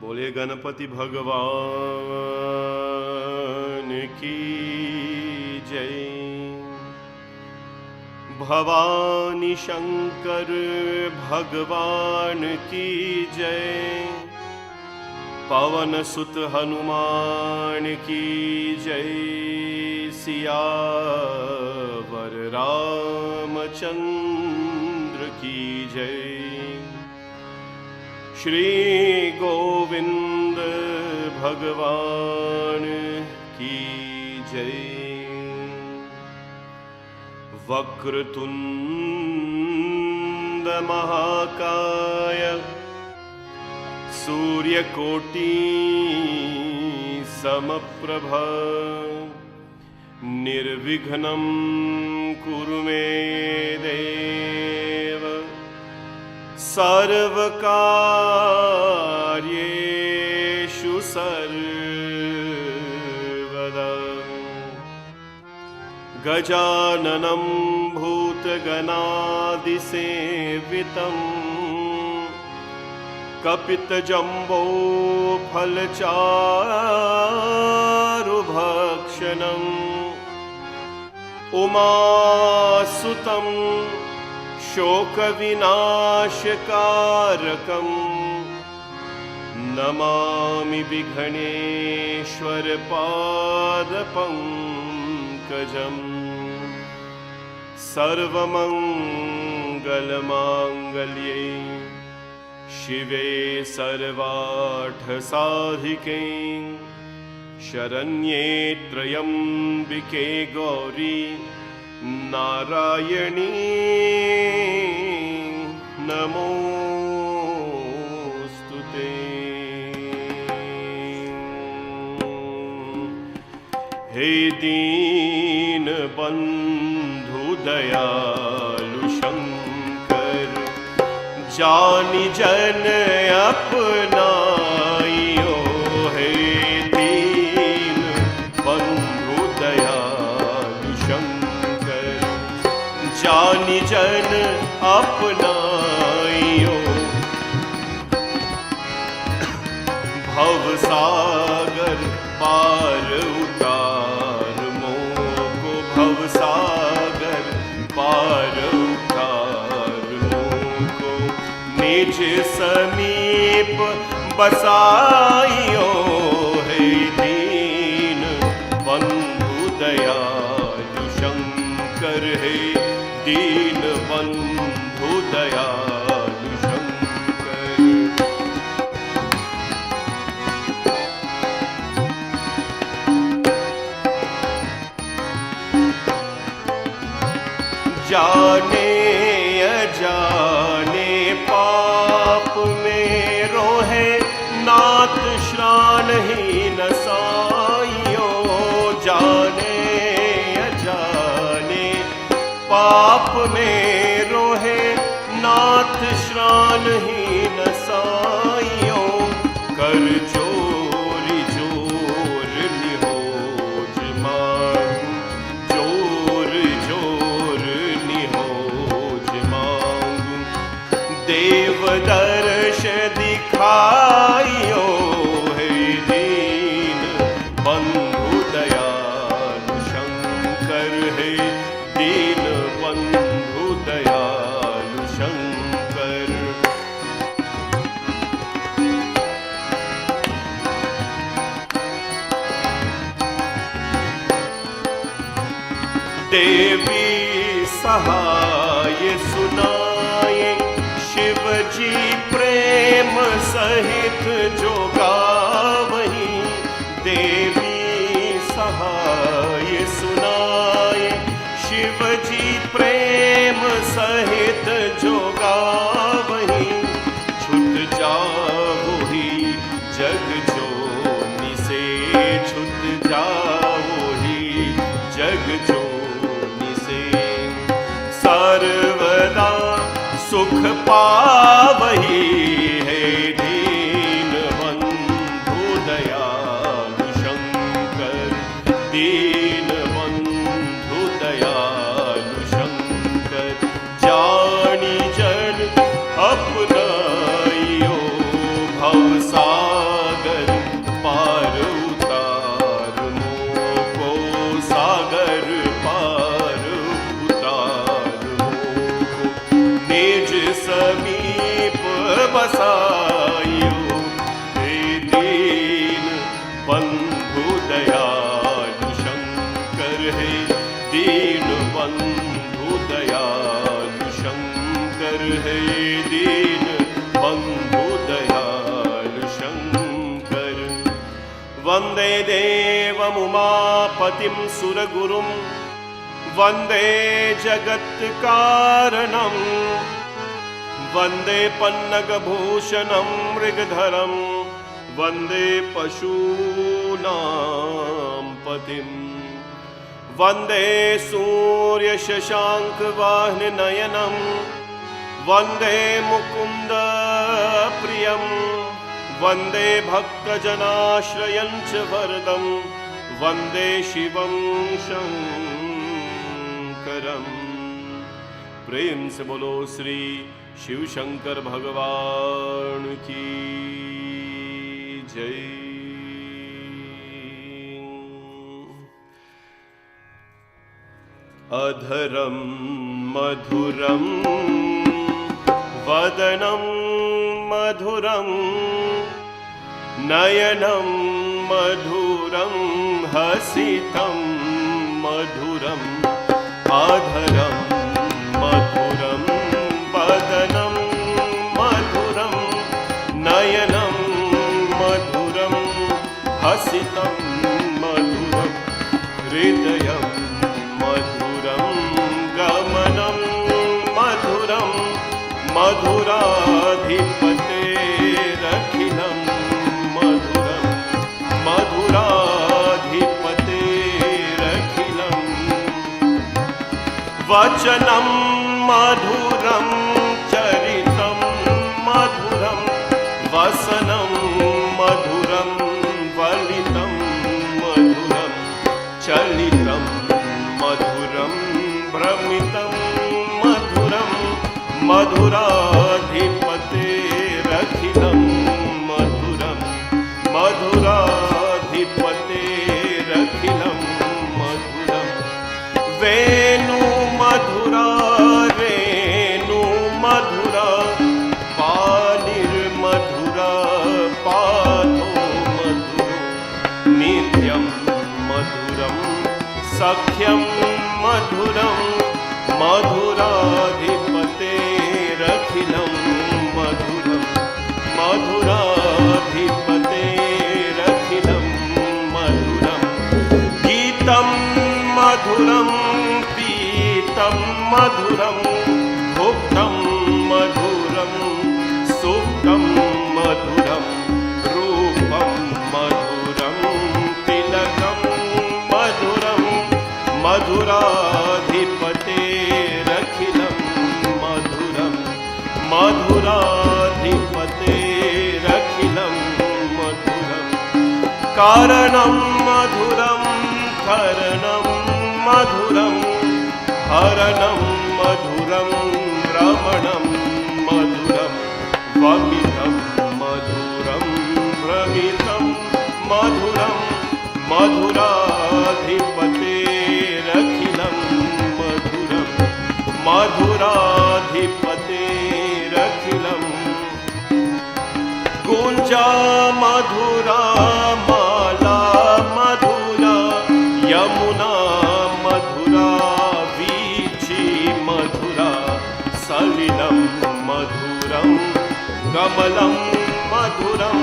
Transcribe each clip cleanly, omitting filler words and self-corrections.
बोले गणपति भगवान की जय। भवानी शंकर भगवान की जय। पवन सुत हनुमान की जय। सियावर रामचंद्र की जय। श्री गोविंद भगवान की जय। वक्रतुंड महाकाय सूर्यकोटि समप्रभ निर्विघ्नं कुरु मे देव सर्वकार्येषु सर्वदा। गजाननं भूतगणादिसेवितं कपितजम्बो फलचारुभक्षणम् उमासुतं शोकविनाशकारकं नमामि विघ्नेश्वर पादपङ्कजम्। सर्वमङ्गलमाङ्गल्ये शिवे सर्वार्थसाधिके शरण्ये त्र्यम्बिके गौरी नारायणी नमोस्तुते। हे दीन बंधु दयालु शंकर जानि जन अपनाइयो। हे दीन बंधु दयालु शंकर जानि जन अपनाइयो। भवसागर पार उतार मोको भवसागर पार उतार मोको निज समीप बसाइयो। हे दीन बंधु दयालु शंकर हे दीन बंधु दयालु शंकर। जाने अजाने पाप में रोहे नाथ श्रान ही नसाइयो। जाने अजाने पाप में रोहे नाथ श्रान ही नसाइयो। कर जोरी जोर निहोज मांगू जोर जोर निहोज मांगू। देव दर्श दिखाइयो। हे दीन बंधु दयालु शंकर हे दीन बंधु दयालु शंकर। देवी सहाय सुनाए शिव जी प्रेम सहित जो गावहीं। देवी सहाय सुनाए शिव जी प्रेम सहित जो गावहीं। छुट जाओ ही जग जोनि से छुट जाओ ही जग जोनि से। सर्वदा सुख पावही। हे दीन बंधु दयालु शंकर दीन बंधु दयालु शंकर। जानी जन अपनाइयो भवसागर बसायो, हे दीन बंधु दयालु शंकर, हे दीन बंधु दयालु शंकर, हे दीन बंधु दयालु शंकर। वंदे देवमुमापतिं सुरगुरुं, वंदे जगत्कारणं, वंदे पन्नगभूषणं मृगधरं, वंदे पशूनां पतिं, वंदे सूर्यशशाङ्कवाहिनीनयनं, वंदे मुकुन्द प्रियं, वंदे भक्तजनाश्रयं च वरदं, वंदे शिवं शंकरं। प्रेम से बोलो श्री शिव शंकर भगवान की जय। अधरं मधुरं वदनं मधुरं, नयनं मधुरं हसितं मधुरं, अधरं मधुरं वदनं मधुरं, नयनं मधुरं हसितं मधुरं, हृदयं मधुरं गमनं मधुरं, मधुराधिपतेरखिलं मधुरं, मधुराधिपतेरखिलं। वचनं मधुरं चरितं मधुरं, वसनं मधुरं वलितं मधुरं, चलितं मधुरं भ्रमितं मधुरं, मधुराधिपतेरखिलं मधुरं, मधुराधिपतेरखिलं मधुरं। वेणु मधुरा रेणु मधुरा, पानिर्मधुरा पादो मधुरो, नित्यं मधुरं सख्यं मधुरं, मधुराधिपतेरखिलं मधुरं, मधुराधिपतेरखिलं मधुरं। गीतं मधुरं पीतं मधुरं, भुक्तं मधुरं सुप्तं मधुरं, रूपं मधुरं तिलकं मधुरं, मधुराधिपतेरखिलं मधुरं, मधुराधिपतेरखिलं मधुरं। कारणं मधुरं करणं मधुरं, हरणं मधुरं रमणं मधुरं, वमितं मधुरं भ्रमितं मधुरं, मधुराधिपतेरखिलं मधुरं, मधुराधिपतेरखिलं। गुञ्जा मधुरा माला मधुरा, यमुना मधुरा वीची मधुरा, सलिलं मधुरं कमलं मधुरं,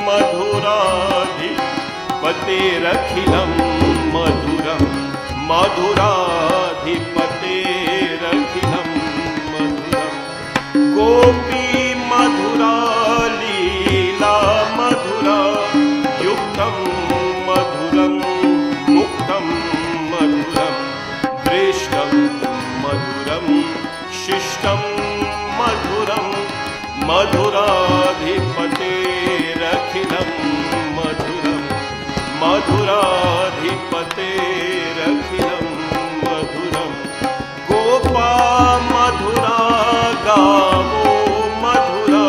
मधुराधिपतेरखिलं मधुरं, मधुराधिपतेरखिलं मधुरं। गोपी मधुरा लीला मधुरा, युक्तं मधुरं मुक्तं मधुरं, दृष्टं मधुरं शिष्टं मधुरं, मधुराधिपतेरखिलं मधुरं, मधुराधिपतेरखिलं मधुरं। गोपा मधुरा गावो मधुरा,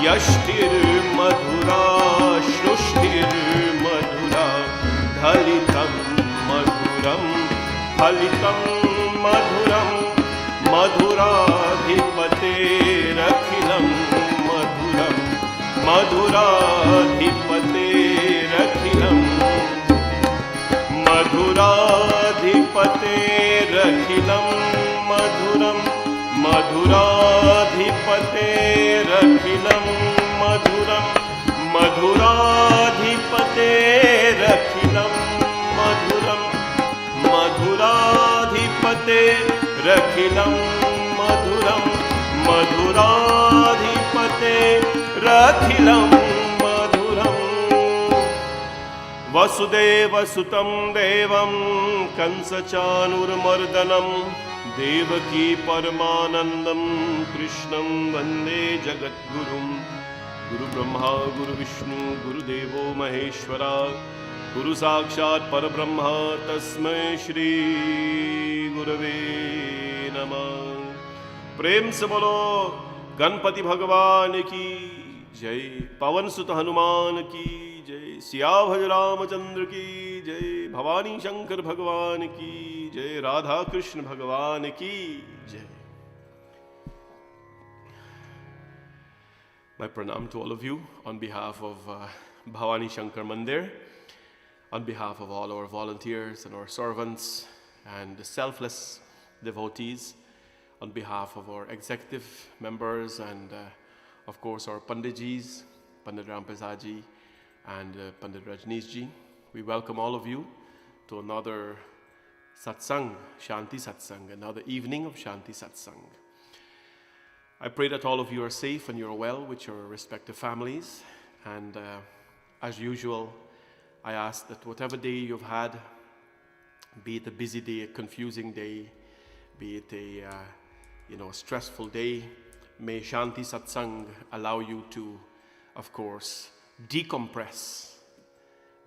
यष्टिर्मधुरा सृष्टिर्मधुरा, फलितं मधुरं फलितं मधुरं, मधुराधिपतेरखिलं मधुरं, मधुराधिपतेरखिलम् मधुराधिपतेरखिलं मधुरं मधुराधिपतेरखिलं मधुरं मधुराधिपतेरखिलं मधुरं मधुराधिपतेरखिलं मधुरं मधुराधिपतेरखिलं मधुरम् वसुदेवसुतं देवं कंसचाणूरमर्दनं देवकी परमानन्दं कृष्णं वन्दे जगद्गुरुं गुरुब्रह्मा गुरुविष्णु गुरुदेवो महेश्वरा गुरु साक्षात् परब्रह्म तस्मै श्री गुरवे नमः। प्रेम से बोलो गणपति भगवान की जय, पवन सुत हनुमान की जय, सियाभज रामचंद्र की जय, भवानी शंकर भगवान की जय, राधा कृष्ण भगवान की जय। My pranam to all of you on behalf of Bhavani Shankar Mandir, on behalf of all our volunteers and our servants and the selfless devotees, on behalf of our executive members and of course our Panditjis, Pandit Rampesaji and Pandit Rajneeshji. We welcome all of you to another Satsangh, Shanti Satsangh, another evening of Shanti Satsangh. I pray that all of you are safe and you're well with your respective families. And as usual, I ask that whatever day you've had, be it a busy day, a confusing day, be it a stressful day, may Shanti Satsang allow you to, of course, decompress,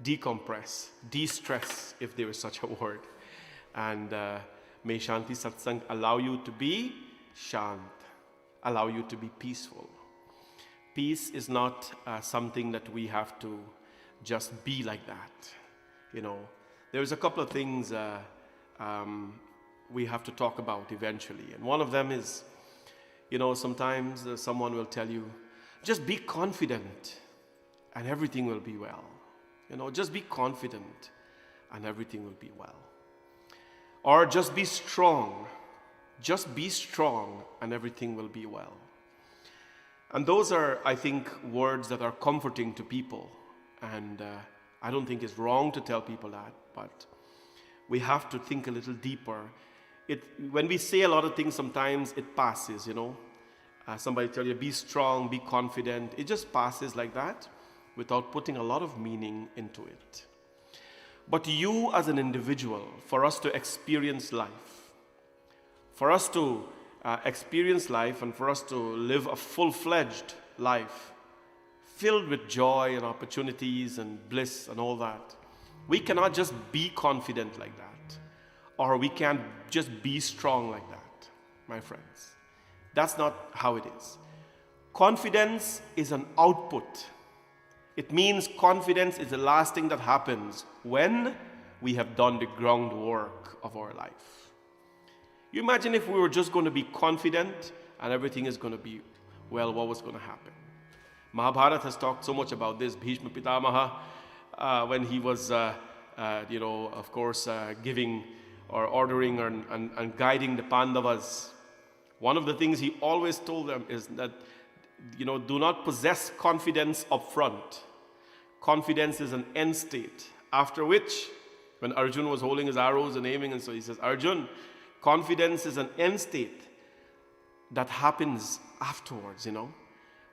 de-stress, if there is such a word. And may Shanti Satsang allow you to be shant, allow you to be peaceful. Peace is not something that we have to just be like that. There's a couple of things we have to talk about eventually. And one of them is, sometimes someone will tell you, just be confident and everything will be well. Just be confident and everything will be well. Or just be strong. Just be strong and everything will be well. And those are, I think, words that are comforting to people. And I don't think it's wrong to tell people that, but we have to think a little deeper. When we say a lot of things, sometimes it passes, Somebody tell you, be strong, be confident. It just passes like that without putting a lot of meaning into it. But you as an individual, for us to experience life, and for us to live a full-fledged life filled with joy and opportunities and bliss and all that, we cannot just be confident like that, or we can't just be strong like that, my friends. That's not how it is. Confidence is an output. It means confidence is the last thing that happens when we have done the groundwork of our life. You imagine if we were just going to be confident and everything is going to be well, what was going to happen? Mahabharata has talked so much about this. Bhishma Pitamaha, when he was, of course, giving or ordering and guiding the Pandavas, one of the things he always told them is that, do not possess confidence up front. Confidence is an end state. After which, when Arjun was holding his arrows and aiming, and so he says, Arjun, confidence is an end state that happens afterwards,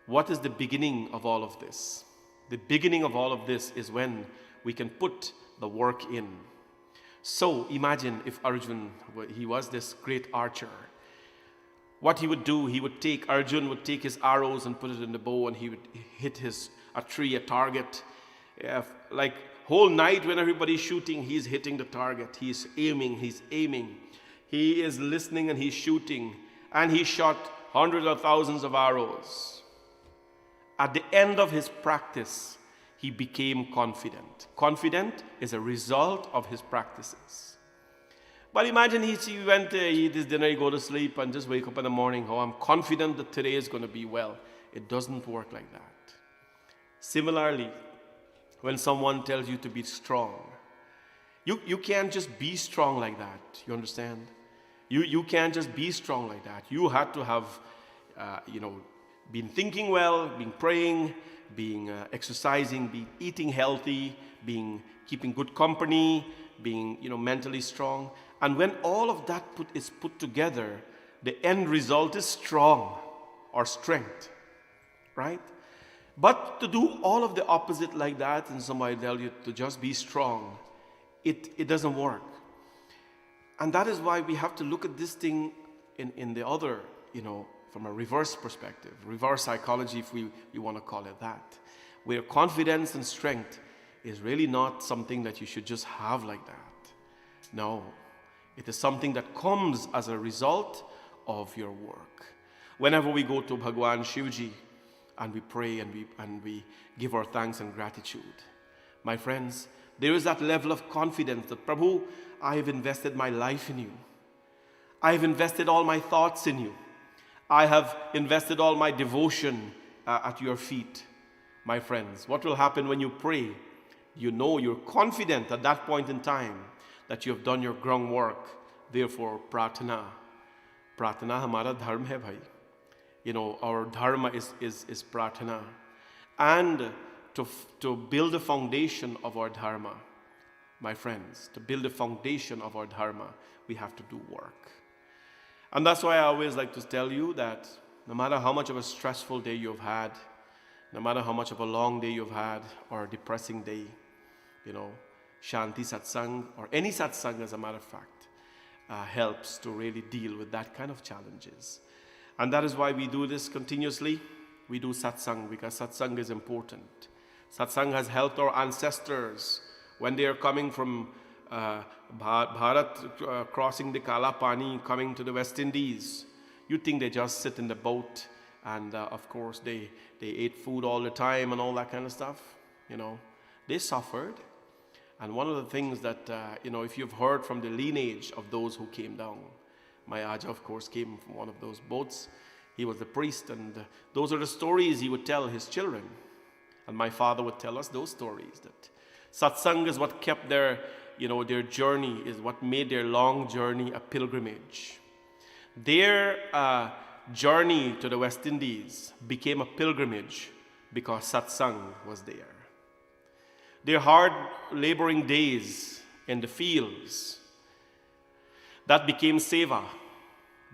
What is the beginning of all of this? The beginning of all of this is when we can put the work in. So imagine if Arjun, he was this great archer. What he would do, Arjun would take his arrows and put it in the bow, and he would hit a tree, a target. Like whole night when everybody's shooting, he's hitting the target. He's aiming. He is listening and he's shooting. And he shot hundreds of thousands of arrows. At the end of his practice, he became confident. Confident is a result of his practices. But imagine he went to eat his dinner, he go to sleep, and just wake up in the morning, I'm confident that today is going to be well. It doesn't work like that. Similarly, when someone tells you to be strong, you can't just be strong like that. You understand? You can't just be strong like that. You had to have, been thinking well, been praying, being exercising, being eating healthy, being keeping good company, being mentally strong. And when all of that is put together, the end result is strong or strength, right? But to do all of the opposite like that, and somebody tell you to just be strong, it doesn't work. And that is why we have to look at this thing in the other, from a reverse perspective, reverse psychology, if we want to call it that, where confidence and strength is really not something that you should just have like that. No, it is something that comes as a result of your work. Whenever we go to Bhagwan Shivji and we pray and we give our thanks and gratitude, my friends, there is that level of confidence that, Prabhu, I have invested my life in you. I have invested all my thoughts in you. I have invested all my devotion at your feet. My friends, what will happen when you pray? You're confident at that point in time that you have done your groundwork. Therefore, pratana. Pratana hamara dharma hai bhai. Our dharma is pratana. And to build a foundation of our dharma, my friends, to build a foundation of our dharma, we have to do work. And that's why I always like to tell you that no matter how much of a stressful day you've had, no matter how much of a long day you've had or a depressing day, Shanti Satsangh or any Satsangh, as a matter of fact, helps to really deal with that kind of challenges. And that is why we do this continuously. We do Satsangh because Satsangh is important. Satsangh has helped our ancestors when they are coming from Bharat, crossing the Kala Pani, coming to the West Indies. You think they just sit in the boat and of course they ate food all the time and all that kind of stuff. They suffered. And one of the things that, if you've heard from the lineage of those who came down, my Aja, of course, came from one of those boats. He was the priest, and those are the stories he would tell his children. And my father would tell us those stories, that Satsang is what kept their journey, is what made their long journey a pilgrimage. Their journey to the West Indies became a pilgrimage because Satsang was there. Their hard laboring days in the fields, that became seva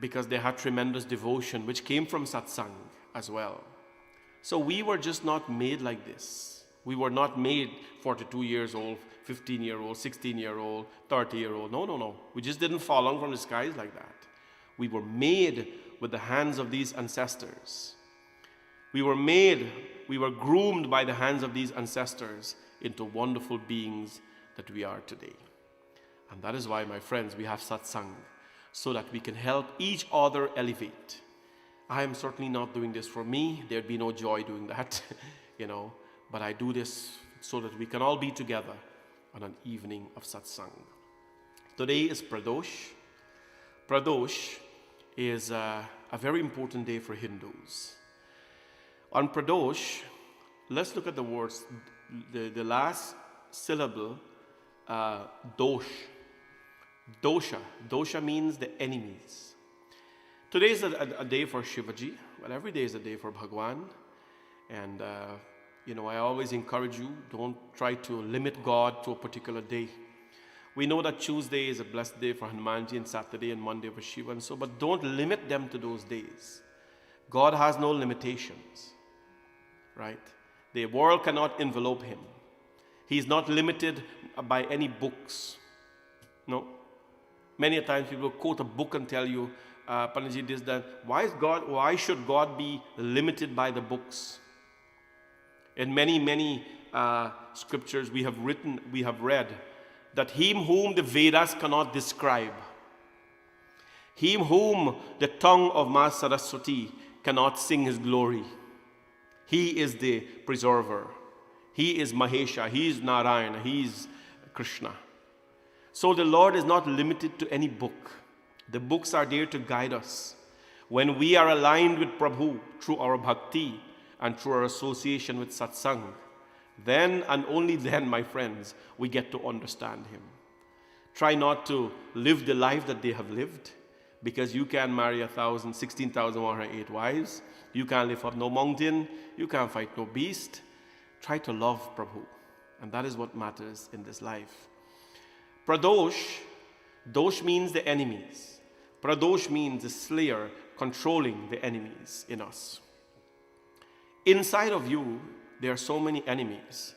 because they had tremendous devotion, which came from Satsang as well. So we were just not made like this. We were not made 42 years old, 15-year-old, 16-year-old, 30-year-old. No. We just didn't fall down from the skies like that. We were made with the hands of these ancestors. We were groomed by the hands of these ancestors into wonderful beings that we are today. And that is why, my friends, we have Satsang, so that we can help each other elevate. I am certainly not doing this for me. There'd be no joy doing that, but I do this so that we can all be together on an evening of Satsang. Today is Pradosh. Pradosh is a very important day for Hindus. On Pradosh, let's look at the words, the last syllable, dosh. Dosha. Dosha means the enemies. Today is a day for Shivaji. Well, every day is a day for Bhagwan. And, I always encourage you, don't try to limit God to a particular day. We know that Tuesday is a blessed day for Hanumanji and Saturday and Monday for Shiva and so, but don't limit them to those days. God has no limitations, right? The world cannot envelope him. He is not limited by any books. No. Many a times people quote a book and tell you, Panaji, this, that. Why should God be limited by the books? In many scriptures we have read that him whom the Vedas cannot describe, him whom the tongue of Ma Saraswati cannot sing his glory, he is the preserver. He is Mahesha, he is Narayana, he is Krishna. So the Lord is not limited to any book. The books are there to guide us. When we are aligned with Prabhu through our bhakti and through our association with Satsangh, then and only then, my friends, we get to understand him. Try not to live the life that they have lived, because you can't marry 16,108 wives. You can't lift up no mountain. You can't fight no beast. Try to love Prabhu. And that is what matters in this life. Pradosh, dosh means the enemies. Pradosh means the slayer controlling the enemies in us. Inside of you, there are so many enemies,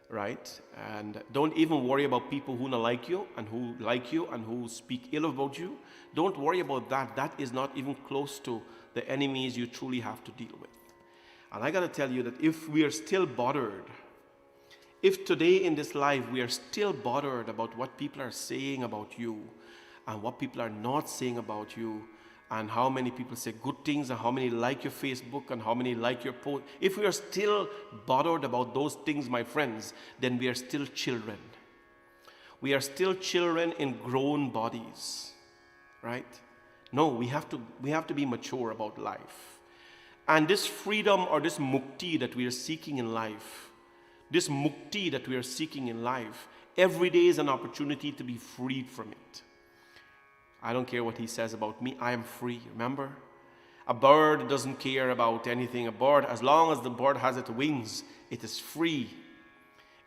right? And don't even worry about people who don't like you and who speak ill about you. Don't worry about that. That is not even close to the enemies you truly have to deal with. And I got to tell you that if we are still bothered, if today in this life we are still bothered about what people are saying about you and what people are not saying about you, and how many people say good things and how many like your Facebook and how many like your post, if we are still bothered about those things, my friends, then we are still children. We are still children in grown bodies, right? No, we have to be mature about life. And this freedom or this mukti that we are seeking in life, every day is an opportunity to be freed from it. I don't care what he says about me. I am free, remember? A bird doesn't care about anything. A bird, as long as the bird has its wings, it is free.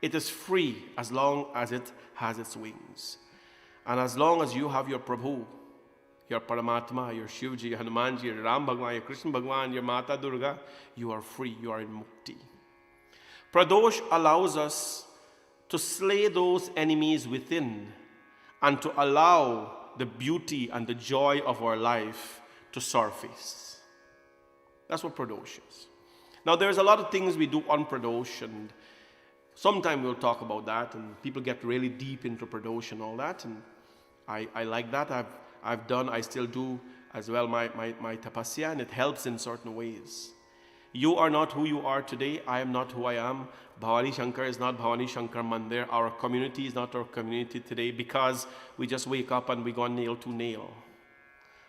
It is free as long as it has its wings. And as long as you have your Prabhu, your Paramatma, your Shivji, your Hanumanji, your Ram Bhagwan, your Krishna Bhagwan, your Mata Durga, you are free. You are in mukti. Pradosh allows us to slay those enemies within and to allow the beauty and the joy of our life to surface. That's what Pradosh is. Now, there's a lot of things we do on Pradosh, and sometime we'll talk about that, and people get really deep into Pradosh and all that, and I like that. I still do as well my tapasya, and it helps in certain ways. You are not who you are today. I am not who I am. Bhavani Shankar is not Bhavani Shankar Mandir. Our community is not our community today because we just wake up and we go nail to nail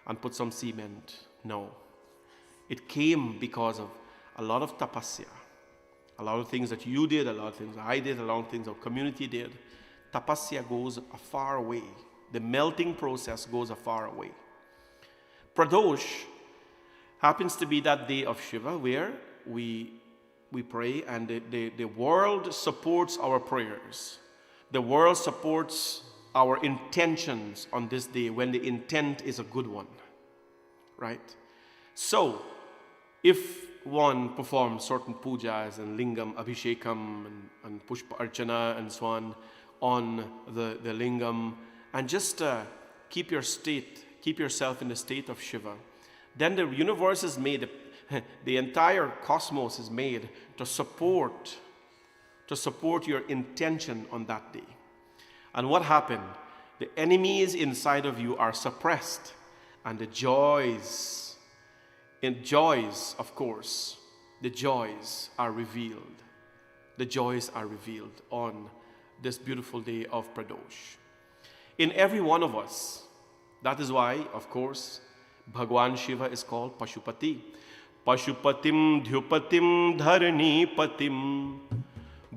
and put some cement. No. It came because of a lot of tapasya. A lot of things that you did, a lot of things I did, a lot of things our community did. Tapasya goes a far way. The melting process goes a far way. Pradosh happens to be that day of Shiva where we pray, and the world supports our prayers. The world supports our intentions on this day when the intent is a good one, right? So, if one performs certain pujas and lingam abhishekam and pushpa archana and so on the lingam, and just keep yourself in the state of Shiva, then the universe is made, the entire cosmos is made to support your intention on that day. And what happened? The enemies inside of you are suppressed, and the joys, of course, the joys are revealed. The joys are revealed on this beautiful day of Pradosh. In every one of us, that is why, of course, Bhagwan Shiva is called Pashupati. Pashupatim Dhyupatim Dharani Patim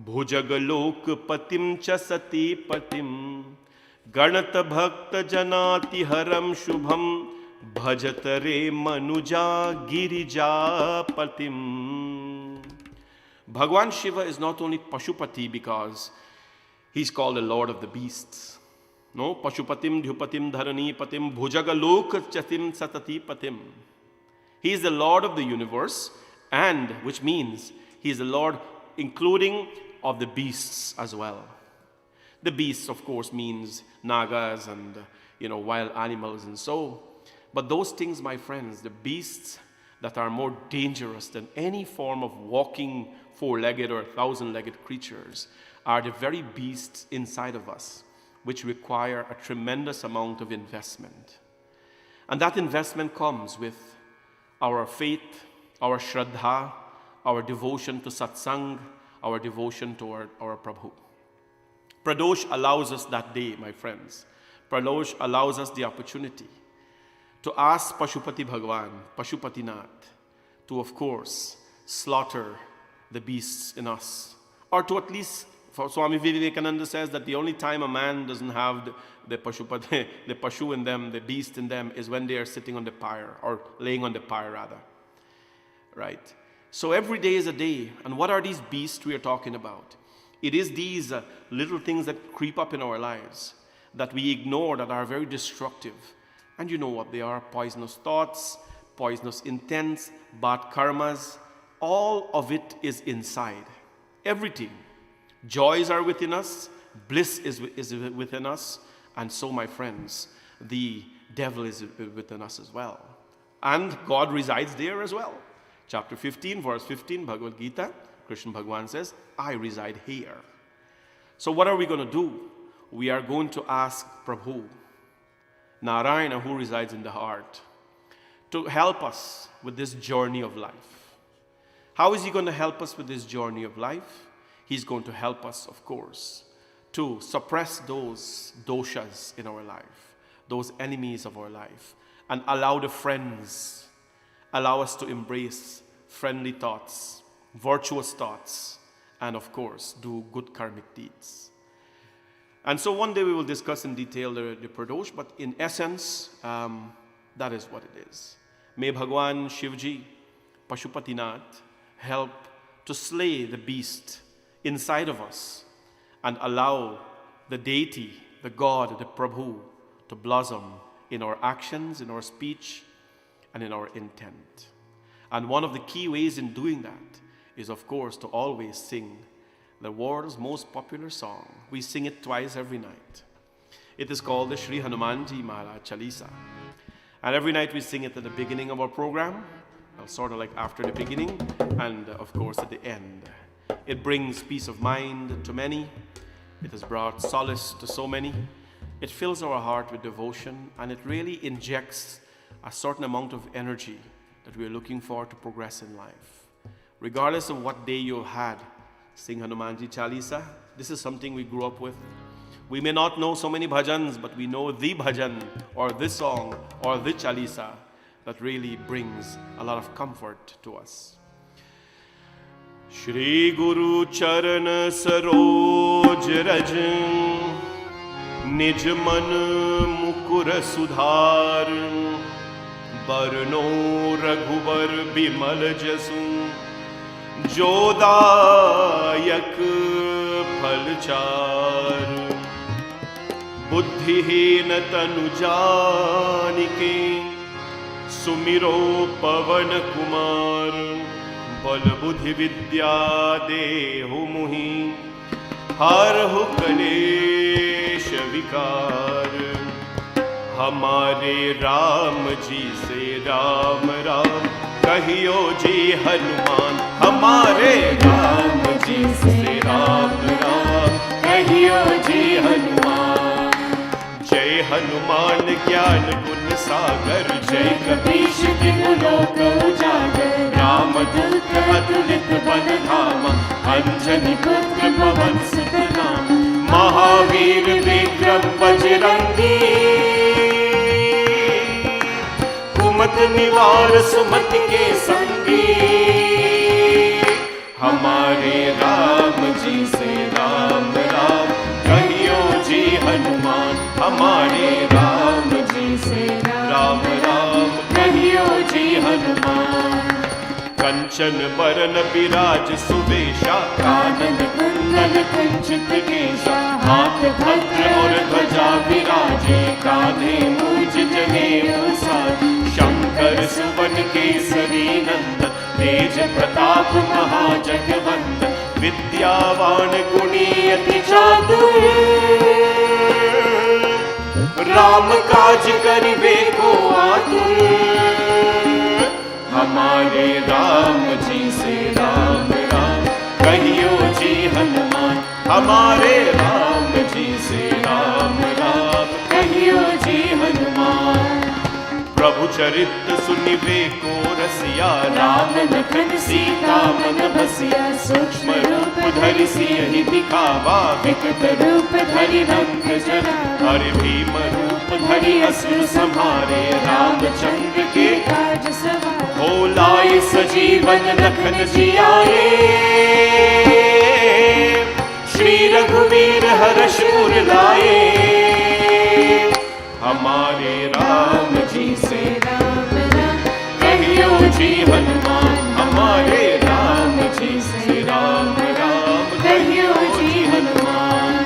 Bhujagalok Patim Chasati Patim Ganata Bhakta Janati Haram Shubham Bhajatare Manuja Girija Patim. Bhagwan Shiva is not only Pashupati because he's called the Lord of the Beasts. No, Pashupatim, Dhyupatim, Dharani, Patim, Bhujagalok, Chatim, Satati, Patim. He is the Lord of the universe, and which means he is the Lord including of the beasts as well. The beasts, of course, means nagas and wild animals and so. But those things, my friends, the beasts that are more dangerous than any form of walking four-legged or thousand-legged creatures are the very beasts inside of us, which require a tremendous amount of investment. And that investment comes with our faith, our shraddha, our devotion to satsang, our devotion to our Prabhu. Pradosh allows us that day, my friends. Pradosh allows us the opportunity to ask Pashupati Bhagwan, Pashupatinath, to, of course, slaughter the beasts in us. Or to at least, for Swami Vivekananda says that the only time a man doesn't have the pashu in them, the beast in them, is when they are sitting on the pyre, or laying on the pyre rather. Right? So every day is a day. And what are these beasts we are talking about? It is these little things that creep up in our lives that we ignore, that are very destructive. And you know what they are: poisonous thoughts, poisonous intents, bad karmas. All of it is inside. Everything. Joys are within us, bliss is within us, and so, my friends, the devil is within us as well. And God resides there as well. Chapter 15, verse 15, Bhagavad Gita, Krishna Bhagavan says, I reside here. So what are we going to do? We are going to ask Prabhu, Narayana, who resides in the heart, to help us with this journey of life. How is he going to help us with this journey of life? He's going to help us, of course, to suppress those doshas in our life, those enemies of our life, and allow the friends, allow us to embrace friendly thoughts, virtuous thoughts, and of course, do good karmic deeds. And so one day we will discuss in detail the Pradosh, but in essence, that is what it is. May Bhagwan Shivji, Pashupatinath, help to slay the beast inside of us and allow the deity, the God, the Prabhu, to blossom in our actions, in our speech, and in our intent. And one of the key ways in doing that is, of course, to always sing the world's most popular song. We sing it twice every night. It is called the Sri Hanumanji Maharaj Chalisa. And every night we sing it at the beginning of our program, sort of like after the beginning, and of course at the end. It brings peace of mind to many. It has brought solace to so many. It fills our heart with devotion, and it really injects a certain amount of energy that we are looking for to progress in life. Regardless of what day you had, sing Hanumanji Chalisa. This is something we grew up with. We may not know so many bhajans, but we know the bhajan, or this song, or the Chalisa that really brings a lot of comfort to us. Shri Guru Charan Saroj Raj Nij Man Mukur Sudhar Barno Raghubar Bimal Jasu Jodayak Phalchar Buddhihin Tanu Janike Sumiro Pavan Kumar Bal Buddhi Vidya Dehu Muhi Harhu Kalesh Vikar Hamare Ram Ji se Ram Ram Kahiyo Ji Hanuman Hamare Ram Ji se Ram Ram Kahiyo Ji Hanuman Jai Hanuman Gyan Gun Sagar Jai Kapish Dimulok Ujagar Ram Dut Atulit Ban Dhama Anjani Putra Pavan Sutanam Mahavir Vikram Bajrangi Kumat Nivar Sumat Ke Sangi Hamare Ram Ji se Ram Ram Kahiyo Ji Hanuman Hamare Ram Ji se Ram Ram Kahiyo Ji Hanuman Kanchan Baran Biraj Subesha Kanan Kundan Kunchit Kesha Haath Bhadra Aur Dhwaja Viraje Kaadhe Muj Jane Usad Shankar Suvan Kesari Nandan Tej Pratap Mahajagvandan Vidyavan Guni Ati Chatur Ram Kaj Karibe Ko Atur Hamare Ram Ji se Ram Ram Kahiyo Ji Hanuman Hamare Ram Ji se Ram Ram Kahiyo Ji Hanuman Prabhu Charit Sunive Ko Rasiya Ram Lakhan Sita Man Bhasiya Sukshma Rup Dhari Siyahi Dikhawa Vikat Rup Dhari Rank Jara Hari Bhima Rup Dhari Asur Samhare Ram Chandra Ke Kaj Savar Ho Lai Saji जीवन लखन जियाए, श्री रघुवीर हर्ष उर लाए। हमारे राम जी से राम राम कहियो जी हनुमान, हमारे राम जी से राम राम कहियो जी हनुमान।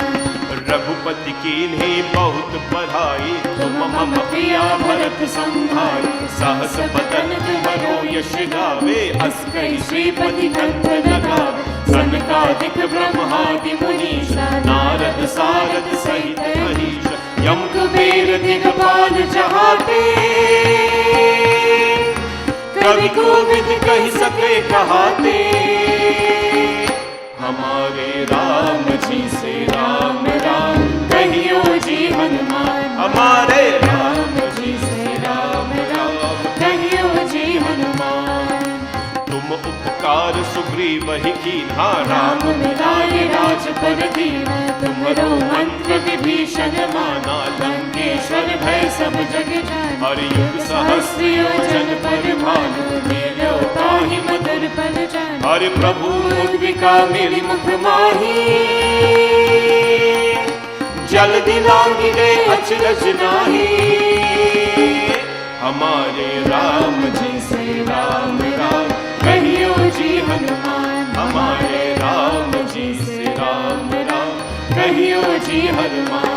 रघुपति कीन्ही बहुत बड़ाई, तुम मम प्रिया भरत संभाई। सहस बदन तुमरो यश गावे, अस कहि श्रीपति कंठ लगावे। सनकादिक ब्रह्मादि मुनीषा, नारद सारद सहित अहीश। यम कुबेर दिगपाल जहाते, कवि कोविद कहि सके कहाते। हमारे राम जी से राम राम कहियो जी हनुमान, हमारे राम जी से राम राम कहियो जी हनुमान। तुम उपकार सुग्रीव ही कीन्हा, राम मिलाए राजपद दीन्हा। तुमरो मंत्र विभीषण माना, लंकेश्वर भय सब जग जाना। हरि युग सहस्र योजन पर भानु, लील्यो ताहि मधुर फल जानु। हरि प्रभु मुद्रिका मेरी मुख माही, जल्दी लांगी रे अचरज नाही। हमारे राम जी से राम राम कहियो जी हनुमान, हमारे राम जी से राम राम कहियो जी हनुमान।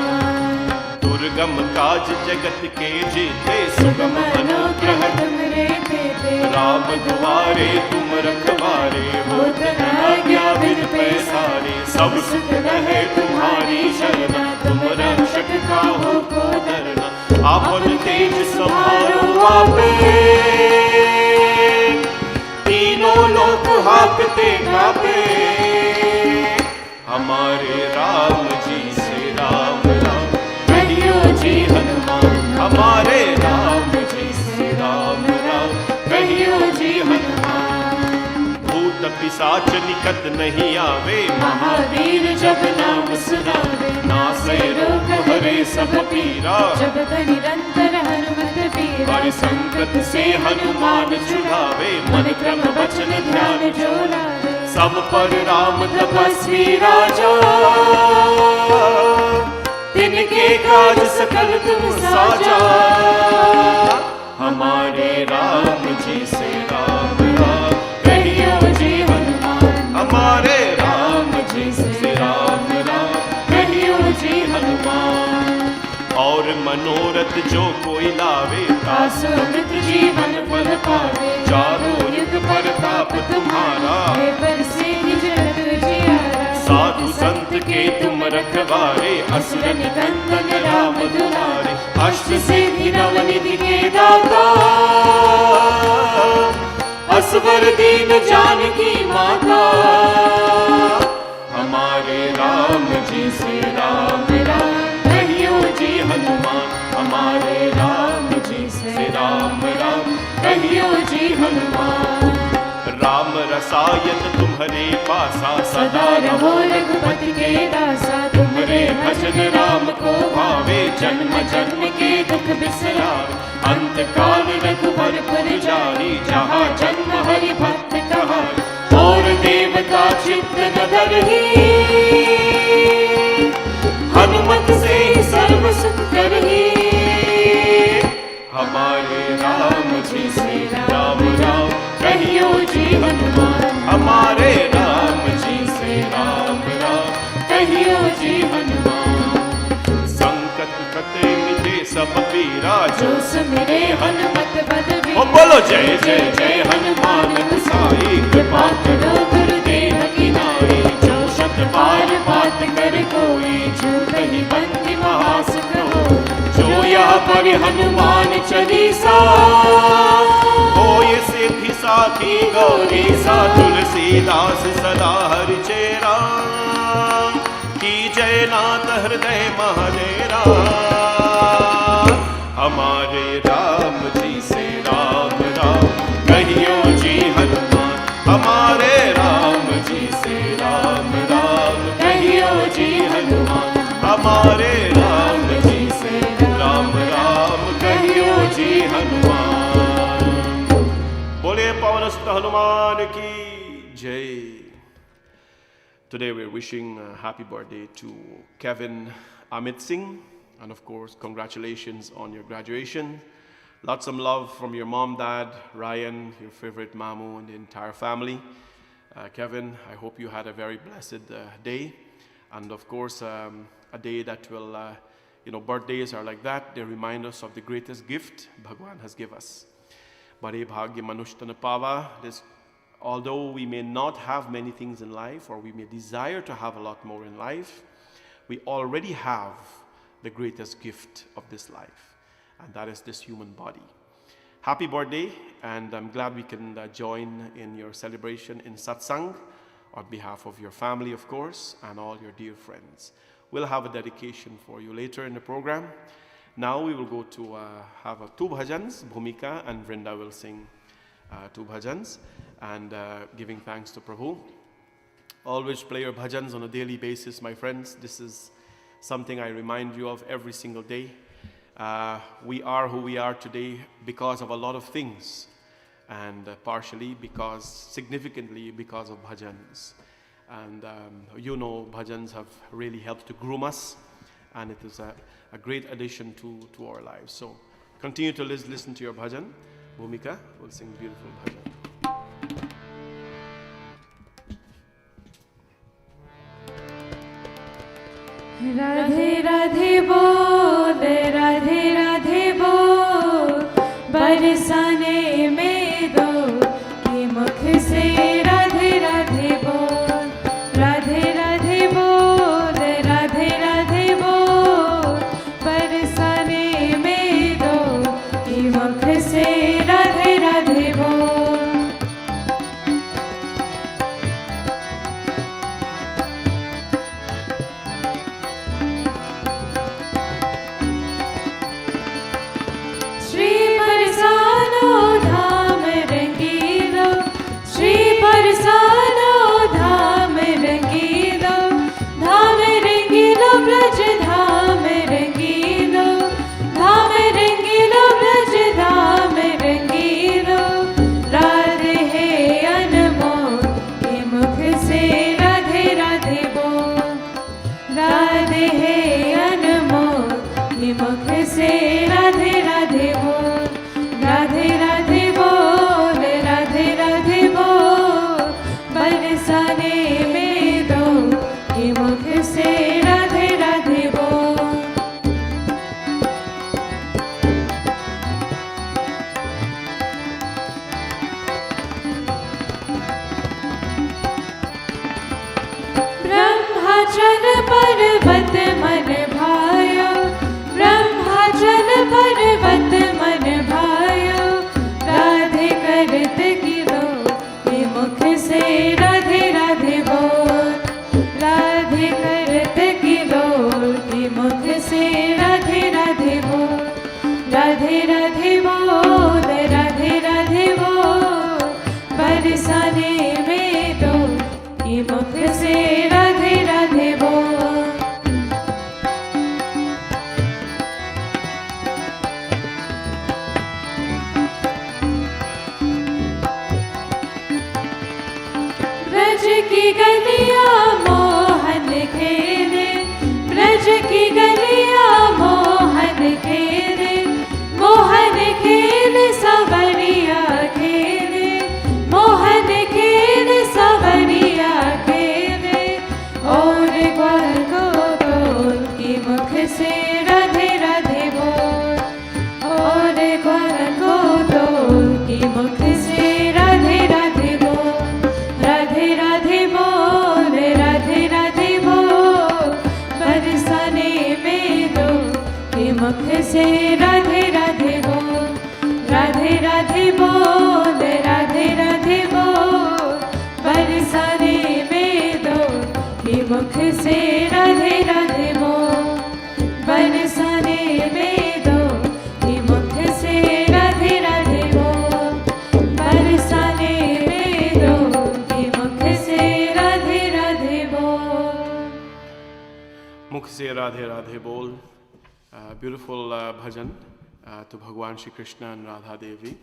दुर्गम काज जगत के जेते, सुगम अनुग्रह तुमरे तेते। राम दुआरे तुम रखवारे, होत न आज्ञा बिन पैसारे। सब सुख रहे तुम्हारी शरणा, तुम रक्षक काहू को डरना। आपन तेज समारो आपे, तीनों लोक हाकते कापे। हमारे राम जी से राम राम कहियो जी हनुमान, हमारे राम जी से राम राम कहियो जी हनुमान। भूत पिशाच निकट नहीं आवे, महावीर जब नाम सुनावे। नासै रोग हरे सब पीरा, जपत निरंतर हनुमत वीरा। हर संकट से हनुमान छुड़ावे, मन क्रम वचन ध्यान जो लावे। सब पर राम तपस्वी राजा, तिनके काज सकल तुम साजा। हमारे राम जी से राम राम कहियो जी हनुमान, हमारे राम जी से राम राम कहियो जी हनुमान। और मनोरथ जो कोई लावे, तासु अमृत जीवन फल पावे। चारों युग प्रताप तुम्हारा, हे बरसे जगत जियारा। साधु संत के तुम रखवारे, असुर निकंदन राम दुलारे। अष्ट सिद्धि नवनिधि के दाता, असवर दीन जानकी माता। हमारे राम जी से राम राम कहियो जी हनुमान, हमारे राम जी से राम राम कहियो जी हनुमान। राम रसायन तुम्हारे पासा, सदा रहो रघुपति के दासा। तुम्हारे भजन राम को भावे, जन्म जन्म के दुख बिसरावे। अंत काल रघुवर पुर जाई, जहाँ जन्म हरि भक्त कहाई। और देवता चित्त न धरहि, हनुमत से सर्व सुख करहि। हमारे राम जी से राम राम कहियो जी हनुमान, हमारे राम जी से राम राम कहियो जी हनुमान। संकट कटे मिटे सब पीरा, जो सुमिरे हनुमत बलवीरा। ओ बोलो जय जय जय हनुमान गोसाई। कृपा करो गुरुदेव की नाई, जो शत बार बात कर कोई। जो कहीं बंदी महासुख हो, जो यहाँ पर हनुमान चालीसा। होय सिद्धि साखी गौरी सा, तुलसीदास सदा हरि चेरा। की जय नाथ हृदय महादेरा। हमारे राम जी से राम राम कहियो जी हनुमान, हमारे राम जी से राम राम कहियो जी हनुमान। हमारे राम जी से राम राम कहियो जी हनुमान। बोले पवन पवन सुत हनुमान की जय. Today we're wishing a happy birthday to Kevin Amit Singh, and of course congratulations on your graduation. Lots of love from your mom, dad, Ryan, your favorite Mamu, and the entire family. Kevin, I hope you had a very blessed day, and of course a day that will, birthdays are like that. They remind us of the greatest gift Bhagwan has given us. Bare bhagya manushtana pava. Although we may not have many things in life, or we may desire to have a lot more in life, we already have the greatest gift of this life, and that is this human body. Happy birthday, and I'm glad we can join in your celebration in Satsangh on behalf of your family, of course, and all your dear friends. We'll have a dedication for you later in the program. Now we will go to have two bhajans. Bhumika and Vrinda will sing two bhajans, and giving thanks to Prabhu. Always play your bhajans on a daily basis, my friends. This is something I remind you of every single day. We are who we are today because of a lot of things, and partially because, significantly because of bhajans. And bhajans have really helped to groom us, and it is a great addition to our lives. So continue to listen to your bhajan. Bhumika will sing beautiful bhajan. Radhe Radhe बोल, राधे राधे बोल, बरसाने में दो कि मुख से राधे राधे बोल. राधे राधे बोल, राधे राधे बोल, बरसाने में दो कि मुख से राधे राधे बोल. पर्वत मन भायो, ब्रह्माचल पर्वत मन भायो, राधे करत गिरो मुख से राधे राधे बोल. राधे करत गिरो मुख से राधे राधे बोल. राधे राधे बोल, राधे राधे बोल, बरसाने में दो मुख से राधे राधे बोल. ब्रज की गलियां मोहन खेले, ब्रज की गलियां मोहन खेले, मोहन खेले सवरिया खेले, मोहन खेले सवरिया खेले, और ग्वाल को बोल की मुख से राधे राधे बोल. और ग्वाल को बोल की मुख से राधे राधे बोल. राधे राधे बोल, राधे राधे बोल, बरसाने में दो कि मुख से राधे राधे बोल. राधे राधे बोल, राधे राधे बोल, बरसाने में दो कि मुख से राधे राधे बोल. बरसाने में दो कि मुख से राधे राधे बोल. बरसाने में दो कि मुख से राधे राधे बोल. मुख से राधे राधे बोल. Beautiful bhajan to Bhagwan Shri Krishna and Radha Devi.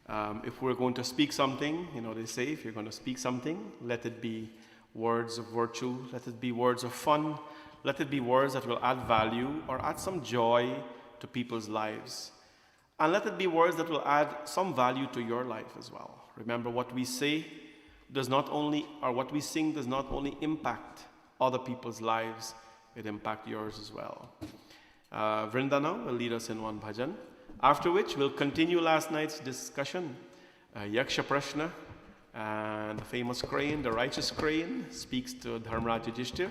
If we're going to speak something, they say if you're going to speak something, let it be words of virtue, let it be words of fun, let it be words that will add value or add some joy to people's lives. And let it be words that will add some value to your life as well. Remember, what we say does not only, or what we sing does not only impact other people's lives, it impacts yours as well. Vrindana will lead us in one bhajan, after which we'll continue last night's discussion. Yaksha Prashna, and the famous crane, the righteous crane, speaks to Dharmraj Yudhishthir.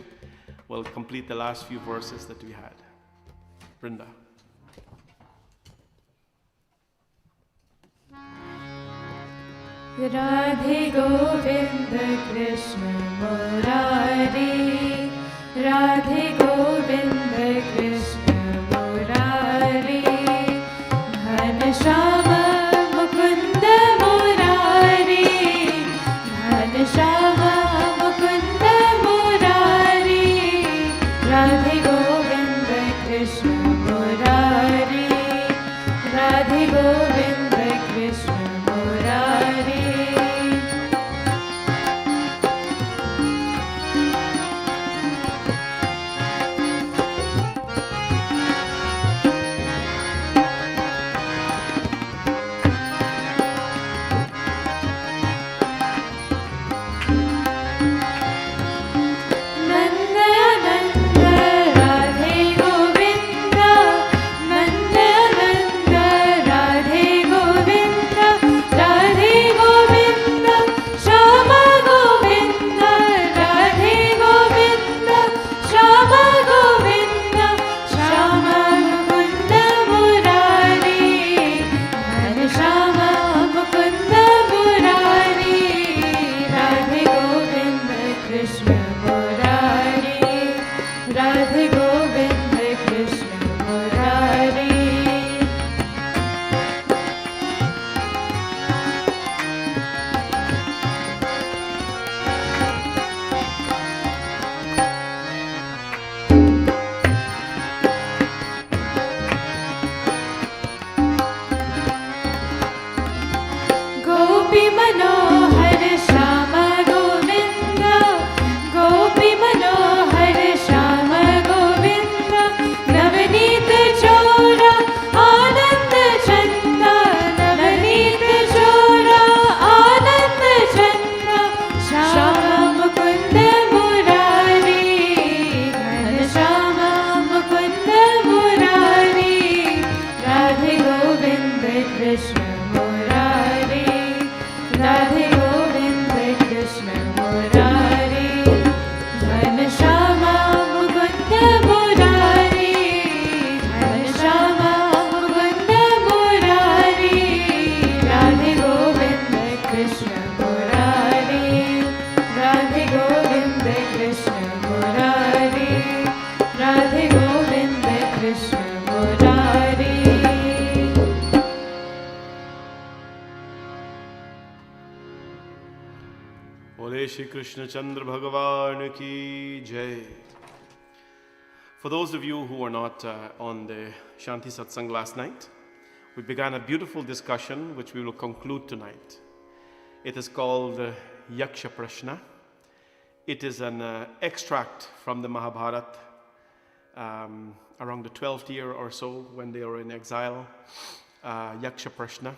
We'll complete the last few verses that we had. Vrinda. Radhe Govinda Krishna Murari, Radhe Govinda Krishna Murari, Dhan Shama Mukunda Murari, Dhan Shama Mukunda Murari, Radhe Govinda Krishna Murari, Radhe Govinda Krishna Murari. Shri Krishna Chandra Bhagavan ki Jai. For those of you who were not on the Shanti Satsangh last night, we began a beautiful discussion which we will conclude tonight. It is called Yaksha Prashna. It is an extract from the Mahabharata around the 12th year or so when they were in exile. Yaksha Prashna.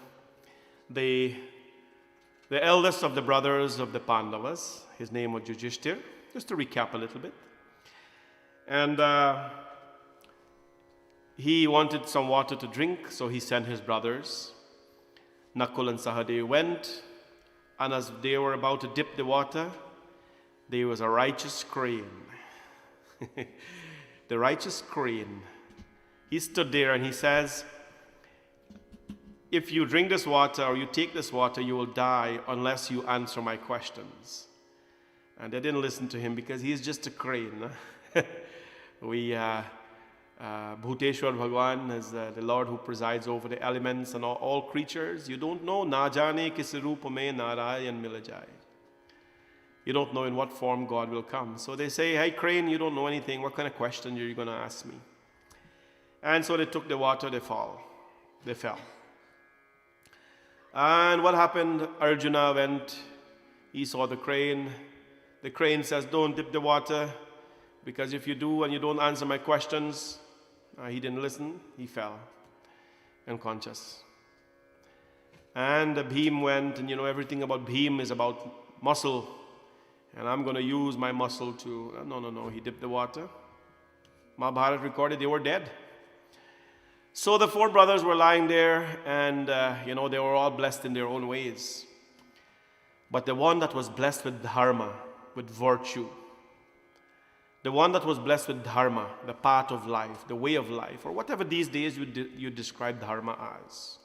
The eldest of the brothers of the Pandavas, his name was Yudhishthir, just to recap a little bit. And he wanted some water to drink, so he sent his brothers. Nakul and Sahadev went, and as they were about to dip the water, there was a righteous crane. The righteous crane. He stood there and he says, if you drink this water or you take this water, you will die unless you answer my questions. And they didn't listen to him because he is just a crane. Bhuteshwar Bhagwan is the Lord who presides over the elements and all creatures. You don't know, na jane kis roop mein Narayan mil jaye. You don't know in what form God will come. So they say, hey crane, you don't know anything. What kind of question are you going to ask me? And so they took the water, they fell. And what happened? Arjuna went, he saw the crane. The crane says, don't dip the water, because if you do and you don't answer my questions, he didn't listen, he fell unconscious. And Bhim went, and everything about Bhim is about muscle. And I'm going to use my muscle to, no, he dipped the water. Mahabharata recorded they were dead. So the four brothers were lying there, and they were all blessed in their own ways. But the one that was blessed with dharma, with virtue, the one that was blessed with dharma, the path of life, the way of life, or whatever these days you describe dharma as.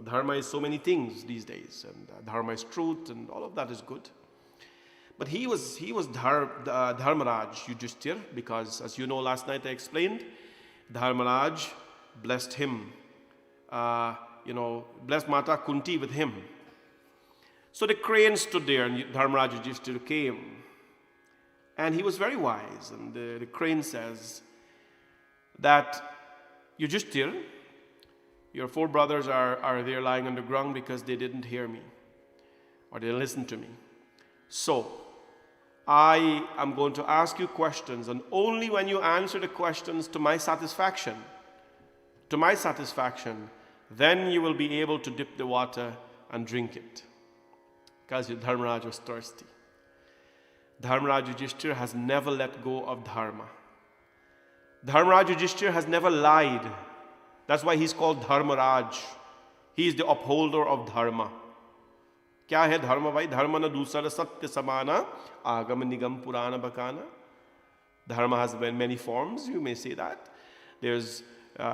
Dharma is so many things these days, and dharma is truth, and all of that is good. But he was Dharmaraj Yudhishthir, because as you know, last night I explained, Dharmaraj blessed him, blessed Mata Kunti with him. So the crane stood there, and Dharmaraj Yudhishthir came. And he was very wise. And the crane says that, Yudhishthir, your four brothers are there lying on the ground because they didn't hear me, or they didn't listen to me. So I am going to ask you questions, and only when you answer the questions to my satisfaction, then you will be able to dip the water and drink it. Because Dharmaraj was thirsty. Dharmaraj Yudhishthir has never let go of dharma. Dharmaraj Yudhishthir has never lied. That's why he's called Dharmaraj. He is the upholder of dharma. क्या है धर्म भाई? धर्म न दूसरा सत्य समाना आगम निगम पुराण Bakana. Dharma has many forms, you may say that. There's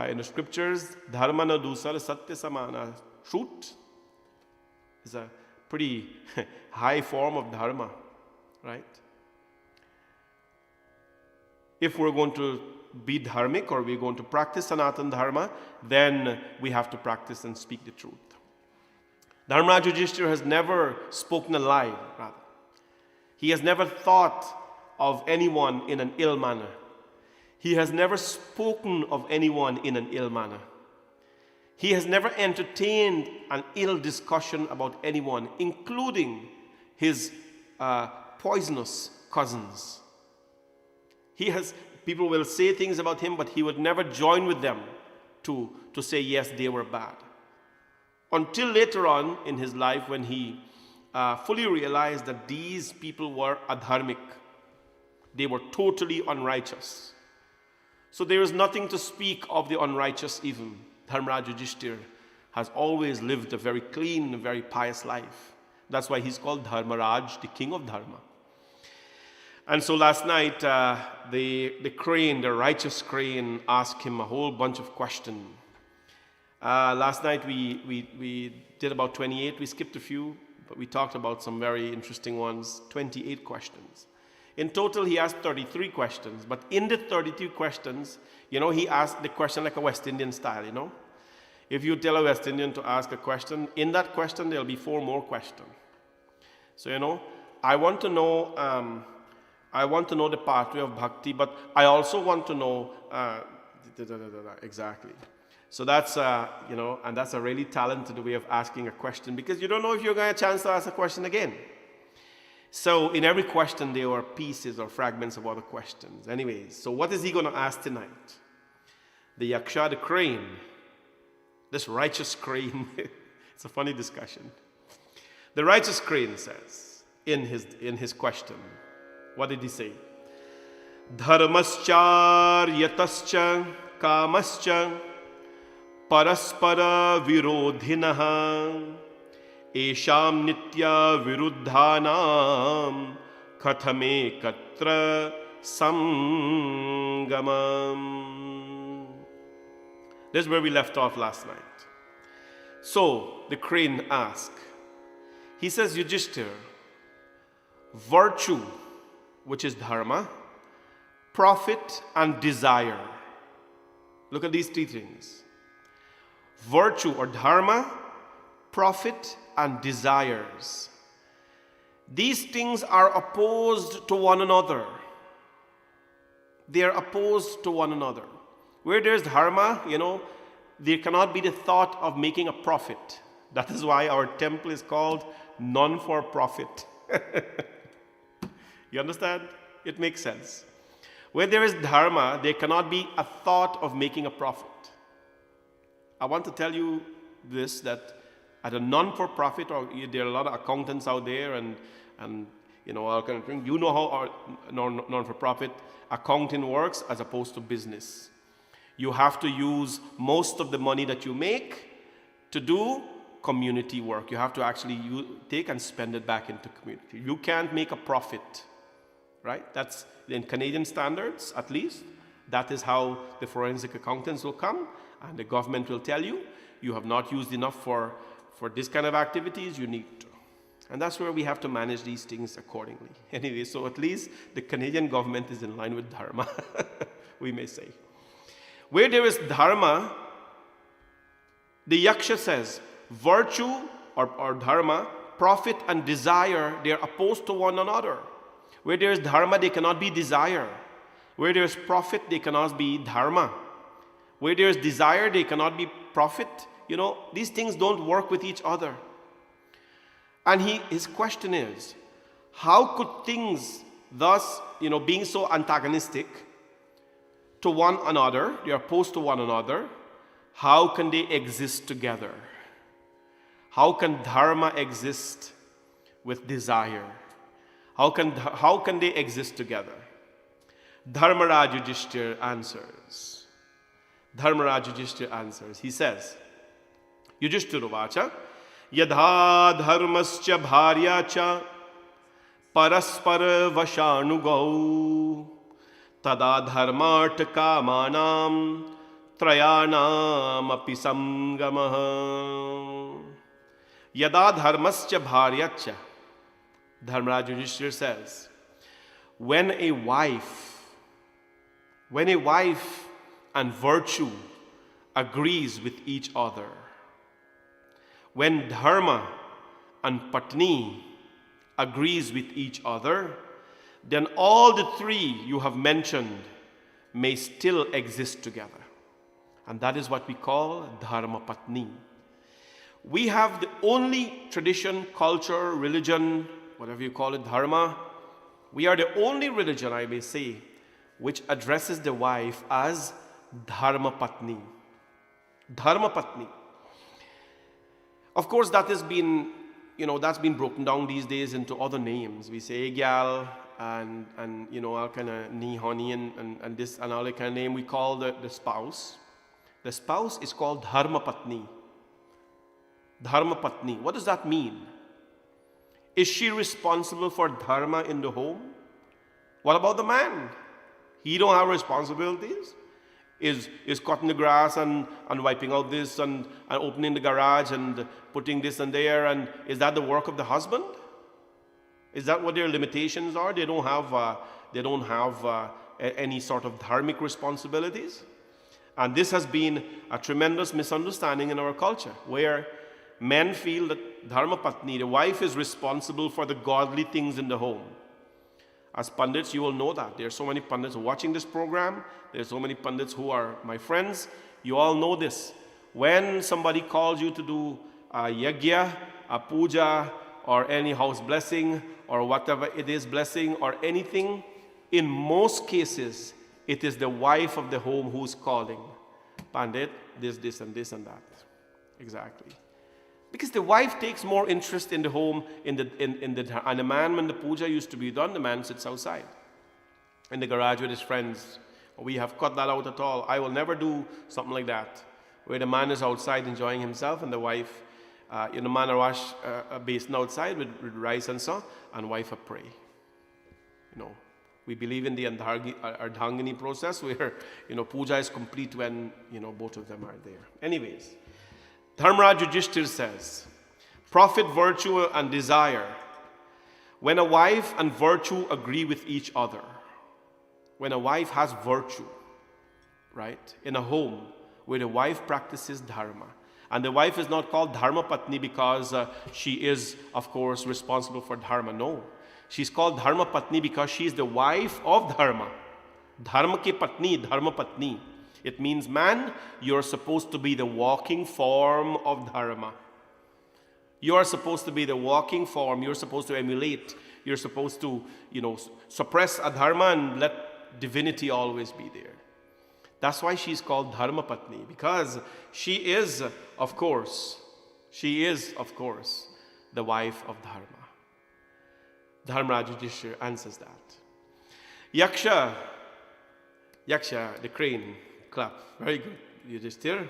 in the scriptures, dharma na dusar satya samana. Truth is a pretty high form of dharma, right? If we're going to be dharmic, or we're going to practice Sanatan Dharma, then we have to practice and speak the truth. Dharmaraj Yudhishthir has never spoken a lie, rather. He has never thought of anyone in an ill manner. He has never spoken of anyone in an ill manner. He has never entertained an ill discussion about anyone, including his poisonous cousins. People will say things about him, but he would never join with them to say, yes, they were bad. Until later on in his life, when he fully realized that these people were adharmic. They were totally unrighteous. So there is nothing to speak of the unrighteous even. Dharmaraj Yudhishthir has always lived a very clean, very pious life. That's why he's called Dharmaraj, the king of Dharma. And so last night, the crane, the righteous crane, asked him a whole bunch of questions. Last night we did about 28. We skipped a few, but we talked about some very interesting ones. 28 questions. In total, he asked 33 questions. But in the 32 questions, he asked the question like a West Indian style, If you tell a West Indian to ask a question, in that question, there'll be 4 more questions. So, I want to know the pathway of bhakti, but I also want to know, exactly. So that's, and that's a really talented way of asking a question, because you don't know if you're going to have a chance to ask a question again. So in every question, there were pieces or fragments of other questions. Anyways, so what is he going to ask tonight? The Yaksha, the crane, this righteous crane, it's a funny discussion. The righteous crane says, in his question, what did he say? Dharmaschar yatascha kamascha paraspara virodhinaha esham nitya viruddhanam kathame katra samgamam. This is where we left off last night. So the crane asked, he says, Yudhishthir, virtue, which is dharma, profit and desire. Look at these 3 things. Virtue or dharma, profit and desires. These things are opposed to one another. They are opposed to one another. Where there's dharma, there cannot be the thought of making a profit. That is why our temple is called non-for-profit. You understand? It makes sense. Where there is dharma, there cannot be a thought of making a profit. I want to tell you this, that at a non-for-profit, or there are a lot of accountants out there and all kind of thing. You know how our non-for-profit accounting works as opposed to business. You have to use most of the money that you make to do community work. You have to actually take and spend it back into community. You can't make a profit, right? That's in Canadian standards, at least. That is how the forensic accountants will come, and the government will tell you, you have not used enough for this kind of activities, you need to. And that's where we have to manage these things accordingly. Anyway, so at least the Canadian government is in line with dharma, we may say. Where there is dharma, the Yaksha says, virtue or dharma, profit and desire, they are opposed to one another. Where there is dharma, there cannot be desire. Where there is profit, there cannot be dharma. Where there is desire, there cannot be profit. These things don't work with each other. And his question is, how could things thus, being so antagonistic to one another, they are opposed to one another, how can they exist together? How can dharma exist with desire? How can they exist together? Dharmaraj Yudhishthira answers. He says, Yudhishthira vacha, yadha dharmascha bharyacha paraspara vashanugau tada dharmartha kamanam trayanam api samgamah. Yada dharmascha bharyacha, Dharmaraj Yudhishthira says, when a wife and virtue agrees with each other, when dharma and patni agrees with each other, then all the three you have mentioned may still exist together. And that is what we call dharma patni. We have the only tradition, culture, religion, whatever you call it, dharma. We are the only religion, I may say, which addresses the wife as dharma patni. Dharma patni. Of course, that has been, that's been broken down these days into other names. We say gyal and all kind of ni honey and this and all that kind of name. We call the spouse. The spouse is called dharma patni. Dharma patni. What does that mean? Is she responsible for dharma in the home? What about the man? He don't have responsibilities? Is cutting the grass and wiping out this and opening the garage and putting this and there, and is that the work of the husband? Is that what their limitations are? They don't have any sort of dharmic responsibilities? And this has been a tremendous misunderstanding in our culture, where men feel that dharma patni, the wife, is responsible for the godly things in the home. As pundits, you will know that. There are so many pundits watching this program. There are so many pundits who are my friends. You all know this. When somebody calls you to do a yajna, a puja, or any house blessing, or whatever it is, blessing, or anything, in most cases, it is the wife of the home who's calling. Pandit, this, and this, and that. Exactly. Because the wife takes more interest in the home, and the man, when the puja used to be done, the man sits outside in the garage with his friends. We have cut that out at all. I will never do something like that, where the man is outside enjoying himself, and the wife, man wash a basin outside with rice and so, and wife a pray. We believe in the Ardhangini process, where puja is complete when both of them are there. Anyways. Dharmaraj Yudhishthira says, profit, virtue, and desire. When a wife and virtue agree with each other, when a wife has virtue, right, in a home where the wife practices dharma, and the wife is not called dharma patni because she is, of course, responsible for dharma. No, she's called dharma patni because she is the wife of dharma. Dharma ke patni, dharma patni. It means, man, you're supposed to be the walking form of dharma. You are supposed to be the walking form. You're supposed to emulate. You're supposed to, suppress adharma and let divinity always be there. That's why she's called Dharma Patni, because she is, of course, the wife of Dharma. Dharmaraj Yudhishthira answers that. Yaksha, the crane, clap. Very good, Yudhishthira.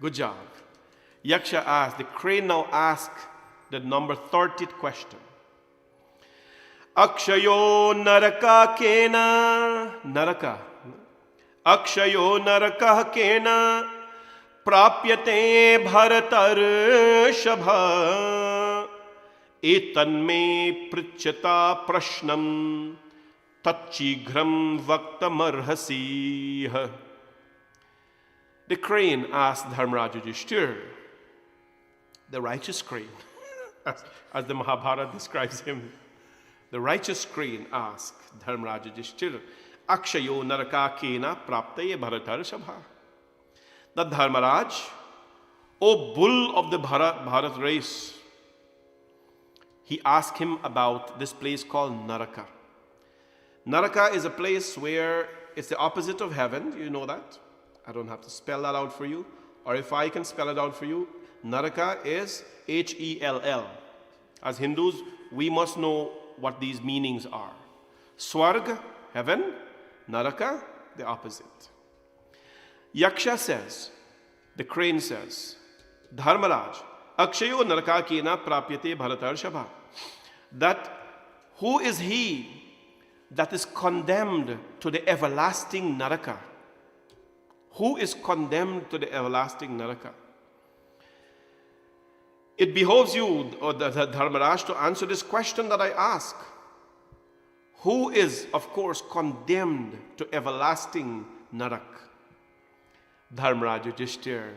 Good job. Yaksha asked, the crane now asked the number 30th question. Akshayo naraka kena, naraka. Akshayo naraka kena, prapyate bharatar shabha, etanme pritchata prashnam, tachighram vaktamarhasi. The crane asked Dharmaraj Yudhishthira, the righteous crane, as the Mahabharata describes him. The righteous crane asked Dharmaraj Yudhishthira, Akshayo naraka kena praptaye bharatar shabha. That Dharmaraj, O bull of the Bharat race, he asked him about this place called Naraka. Naraka is a place where it's the opposite of heaven. You know that? I don't have to spell that out for you. Or if I can spell it out for you, Naraka is H-E-L-L. As Hindus, we must know what these meanings are. Swarg, heaven. Naraka, the opposite. Yaksha says, the crane says, Dharmaraj, Akshayo naraka kena prapyate bharatar shabha. That who is he that is condemned to the everlasting naraka? Who is condemned to the everlasting naraka? It behoves you, or the Dharmaraj, to answer this question that I ask. Who is, of course, condemned to everlasting narak? Dharmaraj Yudhishthira,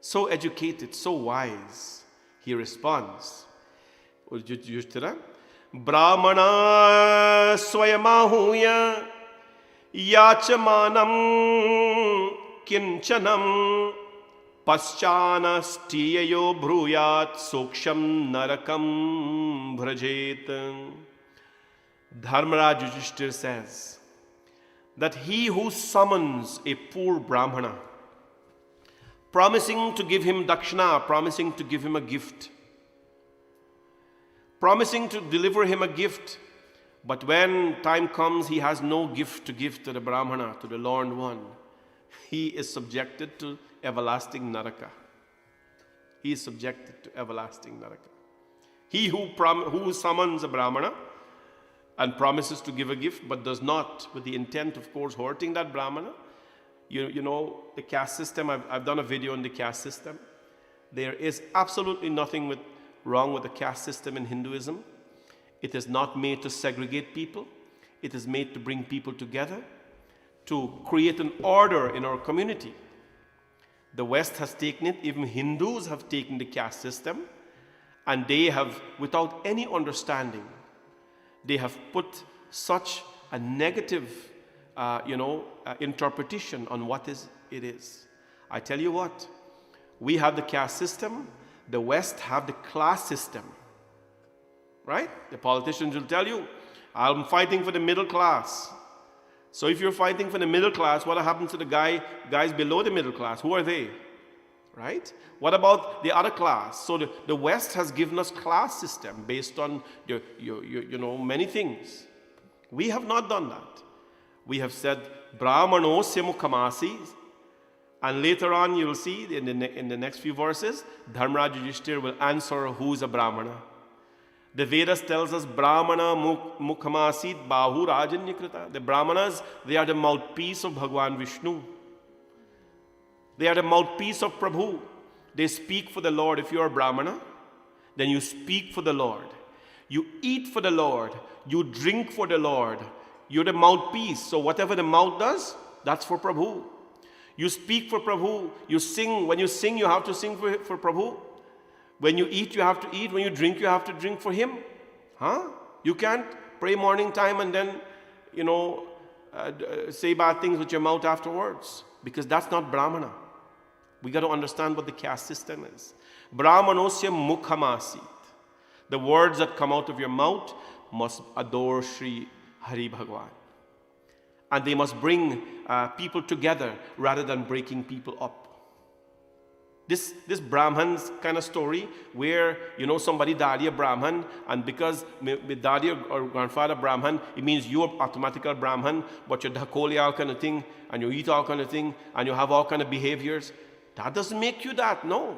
so educated, so wise, he responds, Yudhishthira, Brahmana swayamahuya yachamanam kinchanam paschana stiyayo bruyat soksham narakam bhrajet. Dharmaraj Yudhishthira says that he who summons a poor Brahmana, promising to give him dakshina, promising to give him a gift, promising to deliver him a gift, but when time comes he has no gift to give to the Brahmana, to the Lord one, he is subjected to everlasting naraka. He is subjected to everlasting naraka. He who summons a Brahmana and promises to give a gift, but does not, with the intent, of course, hurting that Brahmana. You know, the caste system, I've done a video on the caste system. There is absolutely nothing wrong with the caste system in Hinduism. It is not made to segregate people. It is made to bring people together, to create an order in our community. The West has taken it, even Hindus have taken the caste system, and they have, without any understanding, they have put such a negative, interpretation on what it is. I tell you what, we have the caste system, the West have the class system, right? The politicians will tell you, I'm fighting for the middle class. So if you're fighting for the middle class, what happens to the guys below the middle class? Who are they? Right? What about the other class? So the West has given us class system based on many things. We have not done that. We have said Brahmanosya mukhamasi, and later on you will see in the next few verses, Dharmaraj Yudhishthira will answer who is a Brahmana. The Vedas tells us Brahmana mukhamasit bahu rajanyakrita. The Brahmanas, they are the mouthpiece of Bhagwan Vishnu. They are the mouthpiece of Prabhu. They speak for the Lord. If you are a Brahmana, then you speak for the Lord. You eat for the Lord. You drink for the Lord. You're the mouthpiece. So whatever the mouth does, that's for Prabhu. You speak for Prabhu. You sing. When you sing, you have to sing for Prabhu. When you eat, you have to eat. When you drink, you have to drink for Him. You can't pray morning time and then, say bad things with your mouth afterwards. Because that's not Brahmana. We got to understand what the caste system is. Brahmanosya mukhamasit. The words that come out of your mouth must adore Sri Hari Bhagwan. And they must bring people together rather than breaking people up. This Brahman's kind of story where, somebody daddy a Brahman, and because with daddy or grandfather Brahman, it means you're automatically Brahman, but you're dhakoli all kind of thing, and you eat all kind of thing, and you have all kind of behaviors. That doesn't make you that, no.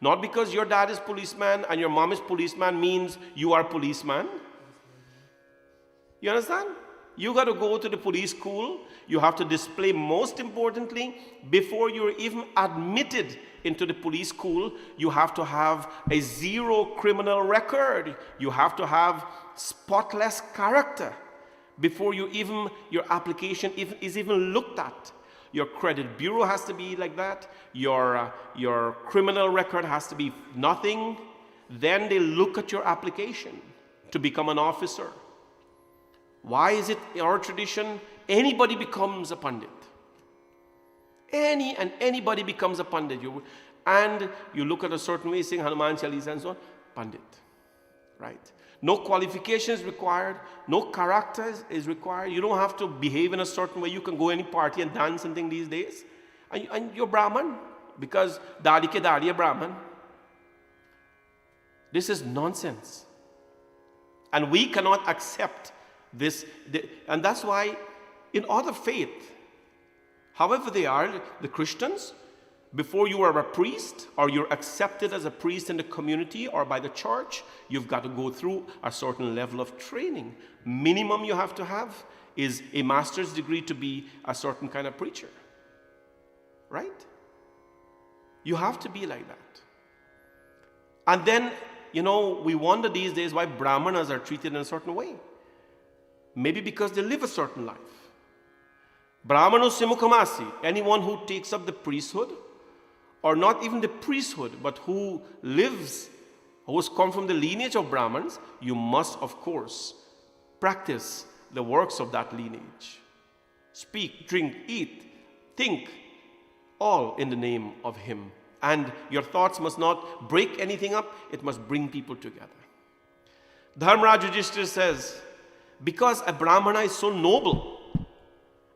Not because your dad is policeman and your mom is policeman means you are policeman. You understand? You got to go to the police school. You have to display, most importantly, before you're even admitted into the police school, you have to have a 0 criminal record. You have to have spotless character before your application is even looked at. Your credit bureau has to be like that. Your criminal record has to be nothing. Then they look at your application to become an officer. Why is it in our tradition anybody becomes a pandit? Anybody becomes a pandit. And you look at a certain way, saying Hanuman Chalisa and so on, pandit. Right? No qualifications required, no character is required. You don't have to behave in a certain way. You can go any party and dance and things these days. And you're Brahman, because Dadi ke Dadi a Brahman. This is nonsense. And we cannot accept this. And that's why in other faith, however they are, the Christians, before you are a priest or you're accepted as a priest in the community or by the church, you've got to go through a certain level of training. Minimum you have to have is a master's degree to be a certain kind of preacher. Right? You have to be like that. And then, we wonder these days why Brahmanas are treated in a certain way. Maybe because they live a certain life. Brahmanusya mukhamasi, anyone who takes up the priesthood, or not even the priesthood, but who has come from the lineage of Brahmins, you must, of course, practice the works of that lineage. Speak, drink, eat, think, all in the name of Him. And your thoughts must not break anything up, it must bring people together. Dharmaraj Yudhishthira says, because a Brahmana is so noble,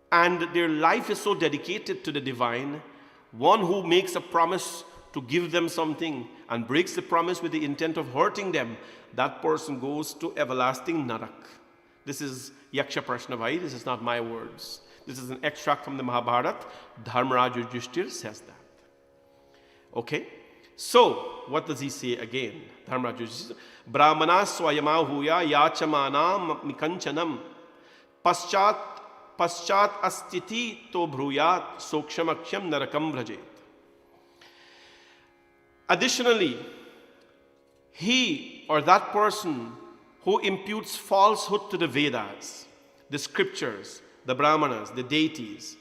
and their life is so dedicated to the divine, one who makes a promise to give them something and breaks the promise with the intent of hurting them, that person goes to everlasting narak. This is Yaksha Prashnavai, this is not my words. This is an extract from the Mahabharata. Dharmaraj Yudhishthira says that. Okay? So, what does he say again? Dharmaraj Yudhishthira. Brahmana swayama huya yachamana mikanchanam paschat astiti to bhruyat sokshamaksham narakam bhrajet. Additionally, he or that person who imputes falsehood to the Vedas, the scriptures, the Brahmanas, the deities,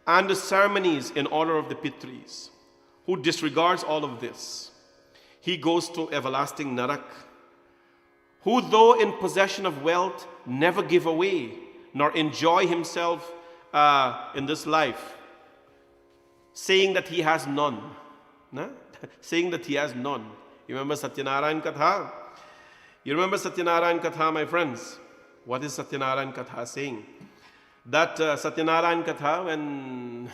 and the ceremonies in honor of the Pitris, who disregards all of this, he goes to everlasting narak, who though in possession of wealth never give away nor enjoy himself in this life, saying that he has none. No? Saying that he has none. You remember Satyanarayan Katha? You remember Satyanarayan Katha, my friends? What is Satyanarayan Katha saying? That Satyanarayan Katha, when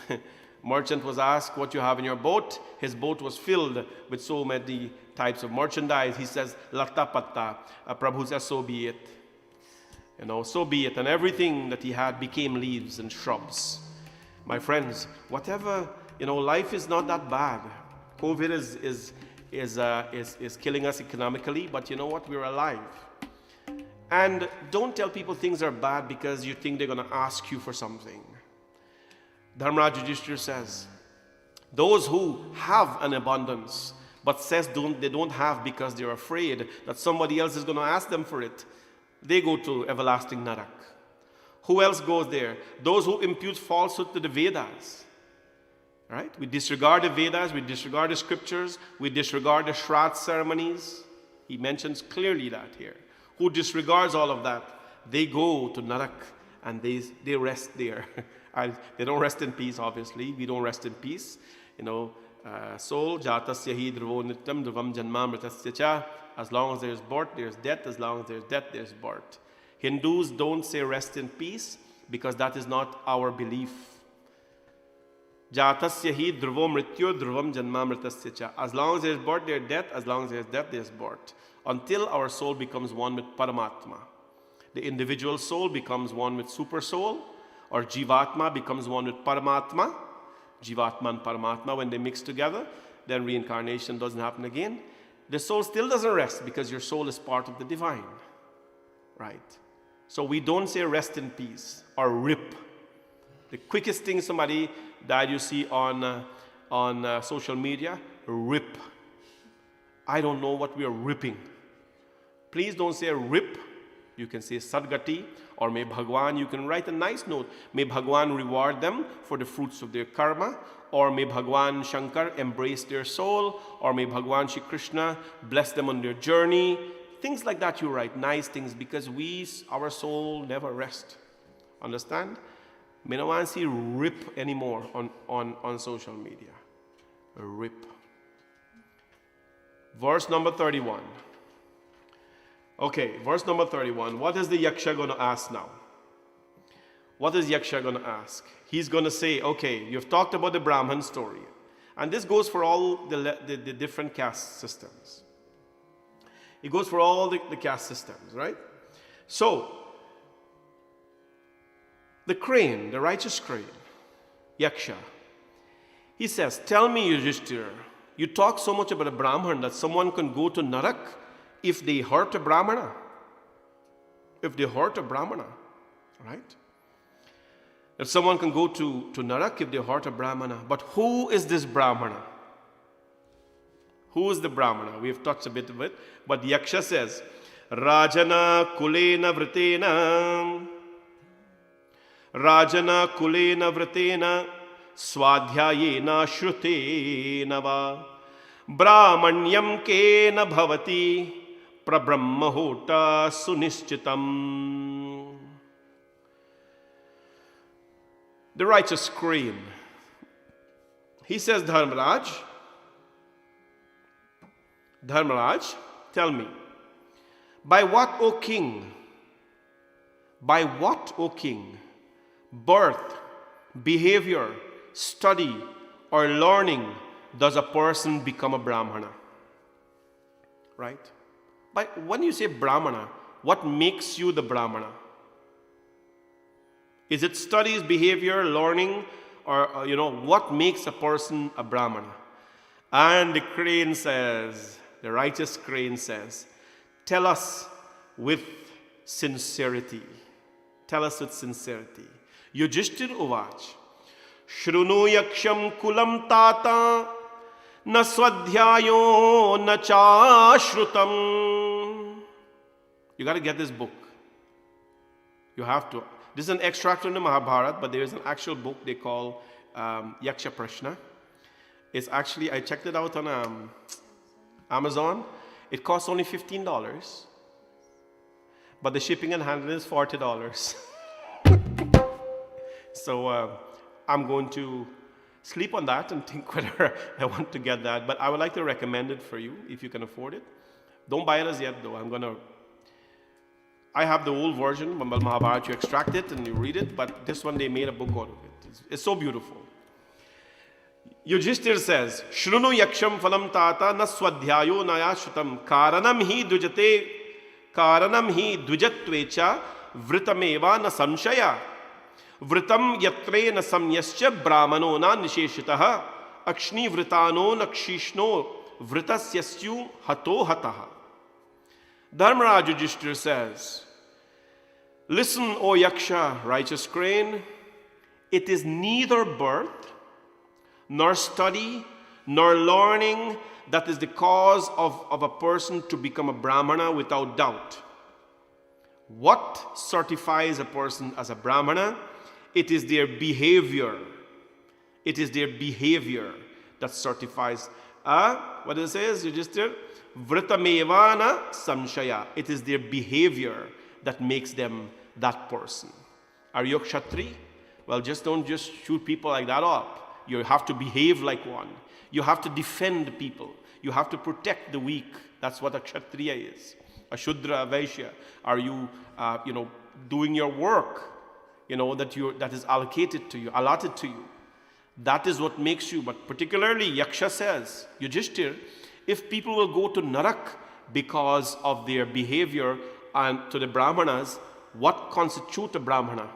merchant was asked what you have in your boat, his boat was filled with so many types of merchandise. He says, Latta Patta. Prabhu says, so be it. So be it. And everything that he had became leaves and shrubs. My friends, whatever, life is not that bad. COVID is killing us economically, but you know what? We're alive. And don't tell people things are bad because you think they're going to ask you for something. Dharmaraj Yudhishthira says, those who have an abundance, but says they don't have because they're afraid that somebody else is going to ask them for it, they go to everlasting narak. Who else goes there? Those who impute falsehood to the Vedas. Right? We disregard the Vedas, we disregard the scriptures, we disregard the Shraddha ceremonies. He mentions clearly that here. Who disregards all of that, they go to narak and they rest there. They don't rest in peace, obviously. We don't rest in peace. soul, jatasya hi dhruvo nityam dhruvam janmamritasya cha. As long as there's birth, there's death. As long as there's death, there's birth. Hindus don't say rest in peace because that is not our belief. Jatasya hi dhruvo mrityo dhruvam janmamritasya cha. As long as there's birth, there's death. As long as there's death, there's birth. Until our soul becomes one with Paramatma. The individual soul becomes one with super soul, or Jivatma becomes one with Paramatma. Jivatma and Paramatma, when they mix together, then reincarnation doesn't happen again. The soul still doesn't rest because your soul is part of the divine. Right? So we don't say rest in peace or rip. The quickest thing somebody that you see on social media, rip. I don't know what we are ripping. Please don't say rip. You can say Sadgati, or may Bhagwan, you can write a nice note. May Bhagwan reward them for the fruits of their karma, or may Bhagwan Shankar embrace their soul, or may Bhagwan Shri Krishna bless them on their journey. Things like that you write, nice things, because our soul never rests. Understand? May no one see rip anymore on social media. Rip. Verse number 31. Okay, verse number 31. What is the Yaksha going to ask now? What is Yaksha going to ask? He's going to say, okay, you've talked about the Brahman story. And this goes for all the different caste systems. It goes for all the caste systems, right? So, the crane, the righteous crane, Yaksha, he says, tell me, Yudhishthira, you talk so much about a Brahman that someone can go to Narak if they hurt a Brahmana. If they hurt a Brahmana, right? That someone can go to Narak if they hurt a Brahmana. But who is this Brahmana? Who is the Brahmana? We have touched a bit of it. But Yaksha says, Rajana kulena vritena, Rajana kulena vritena, Swadhyayena shrutena va, Brahmanyam kena bhavati, Prabrahmahota sunishchitam. The righteous crane. He says, Dharmaraj, tell me, by what, O king, birth, behavior, study, or learning does a person become a Brahmana? Right? But when you say Brahmana, what makes you the Brahmana? Is it studies, behavior, learning, or what makes a person a Brahmana? And the crane says, the righteous crane says, tell us with sincerity. Tell us with sincerity. Yudhishthir uvach, Shrunu yaksham kulam tata, na swadhyayo na chashrutam. You got to get this book. You have to. This is an extract from the Mahabharata, but there is an actual book they call Yaksha Prashna. It's actually, I checked it out on Amazon. It costs only $15, but the shipping and handling is $40. So I'm going to sleep on that and think whether I want to get that. But I would like to recommend it for you if you can afford it. Don't buy it as yet, though. I have the old version, Mahabharata. You extract it and you read it, but this one they made a book out of it. It's so beautiful. Yudhishthir says, Shrunu yaksham phalam tata na swadhyayo naya shrutam karanam hi dvijatvecha vritameva na samshaya vritam yatre na samyascha brahmano na nisheshitaha akshni vritano nakshishno vritasyasyu hato hataha. Dharmaraj Yudhishthir says, listen, O Yaksha, righteous crane, it is neither birth, nor study, nor learning that is the cause of a person to become a Brahmana without doubt. What certifies a person as a Brahmana? It is their behavior. It is their behavior that certifies. What it says, Yudhishthir? Vritamevana samshaya. It is their behavior that makes them that person. Are you a Kshatri? Well, don't just shoot people like that up. You have to behave like one. You have to defend people. You have to protect the weak. That's what a Kshatriya is. A Shudra, a Vaishya. Are you, doing your work, that is allocated to you, allotted to you? That is what makes you. But particularly, Yaksha says, Yudhishthir, if people will go to Narak because of their behavior and to the Brahmanas, what constitutes a Brahmana?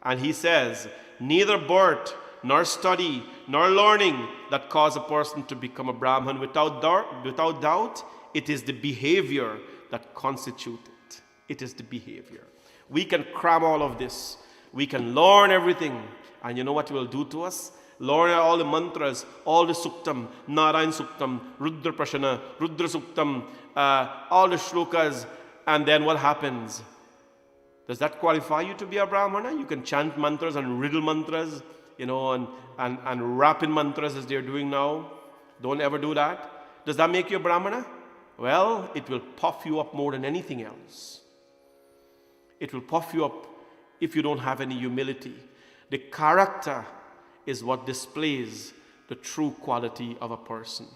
And he says, neither birth, nor study, nor learning that cause a person to become a Brahman. Without doubt, it is the behavior that constitutes it. It is the behavior. We can cram all of this. We can learn everything. And you know what it will do to us? Learn all the mantras, all the Suktam, Narayan Suktam, Rudra Prashana, Rudra Suktam, all the shlokas. And then what happens? Does that qualify you to be a Brahmana? You can chant mantras and riddle mantras, and rap in mantras as they're doing now. Don't ever do that. Does that make you a Brahmana? Well, it will puff you up more than anything else. It will puff you up if you don't have any humility. The character is what displays the true quality of a person.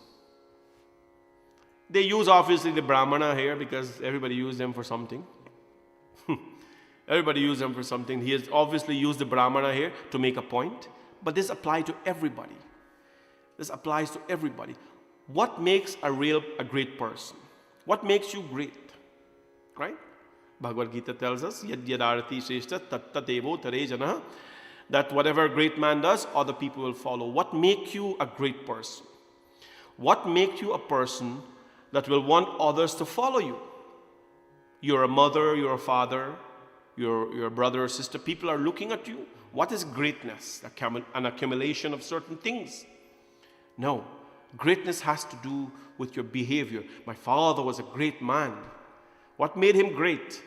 They use obviously the Brahmana here because everybody used them for something. Everybody used them for something. He has obviously used the Brahmana here to make a point. But this applies to everybody. This applies to everybody. What makes a great person? What makes you great? Right? Bhagavad Gita tells us, Yad yadarati shreshta tatta devo tare jana, that whatever a great man does, other people will follow. What makes you a great person? What makes you a person that will want others to follow you? You're a mother, you're a father, you're a brother or sister. People are looking at you. What is greatness? An accumulation of certain things? No. Greatness has to do with your behavior. My father was a great man. What made him great?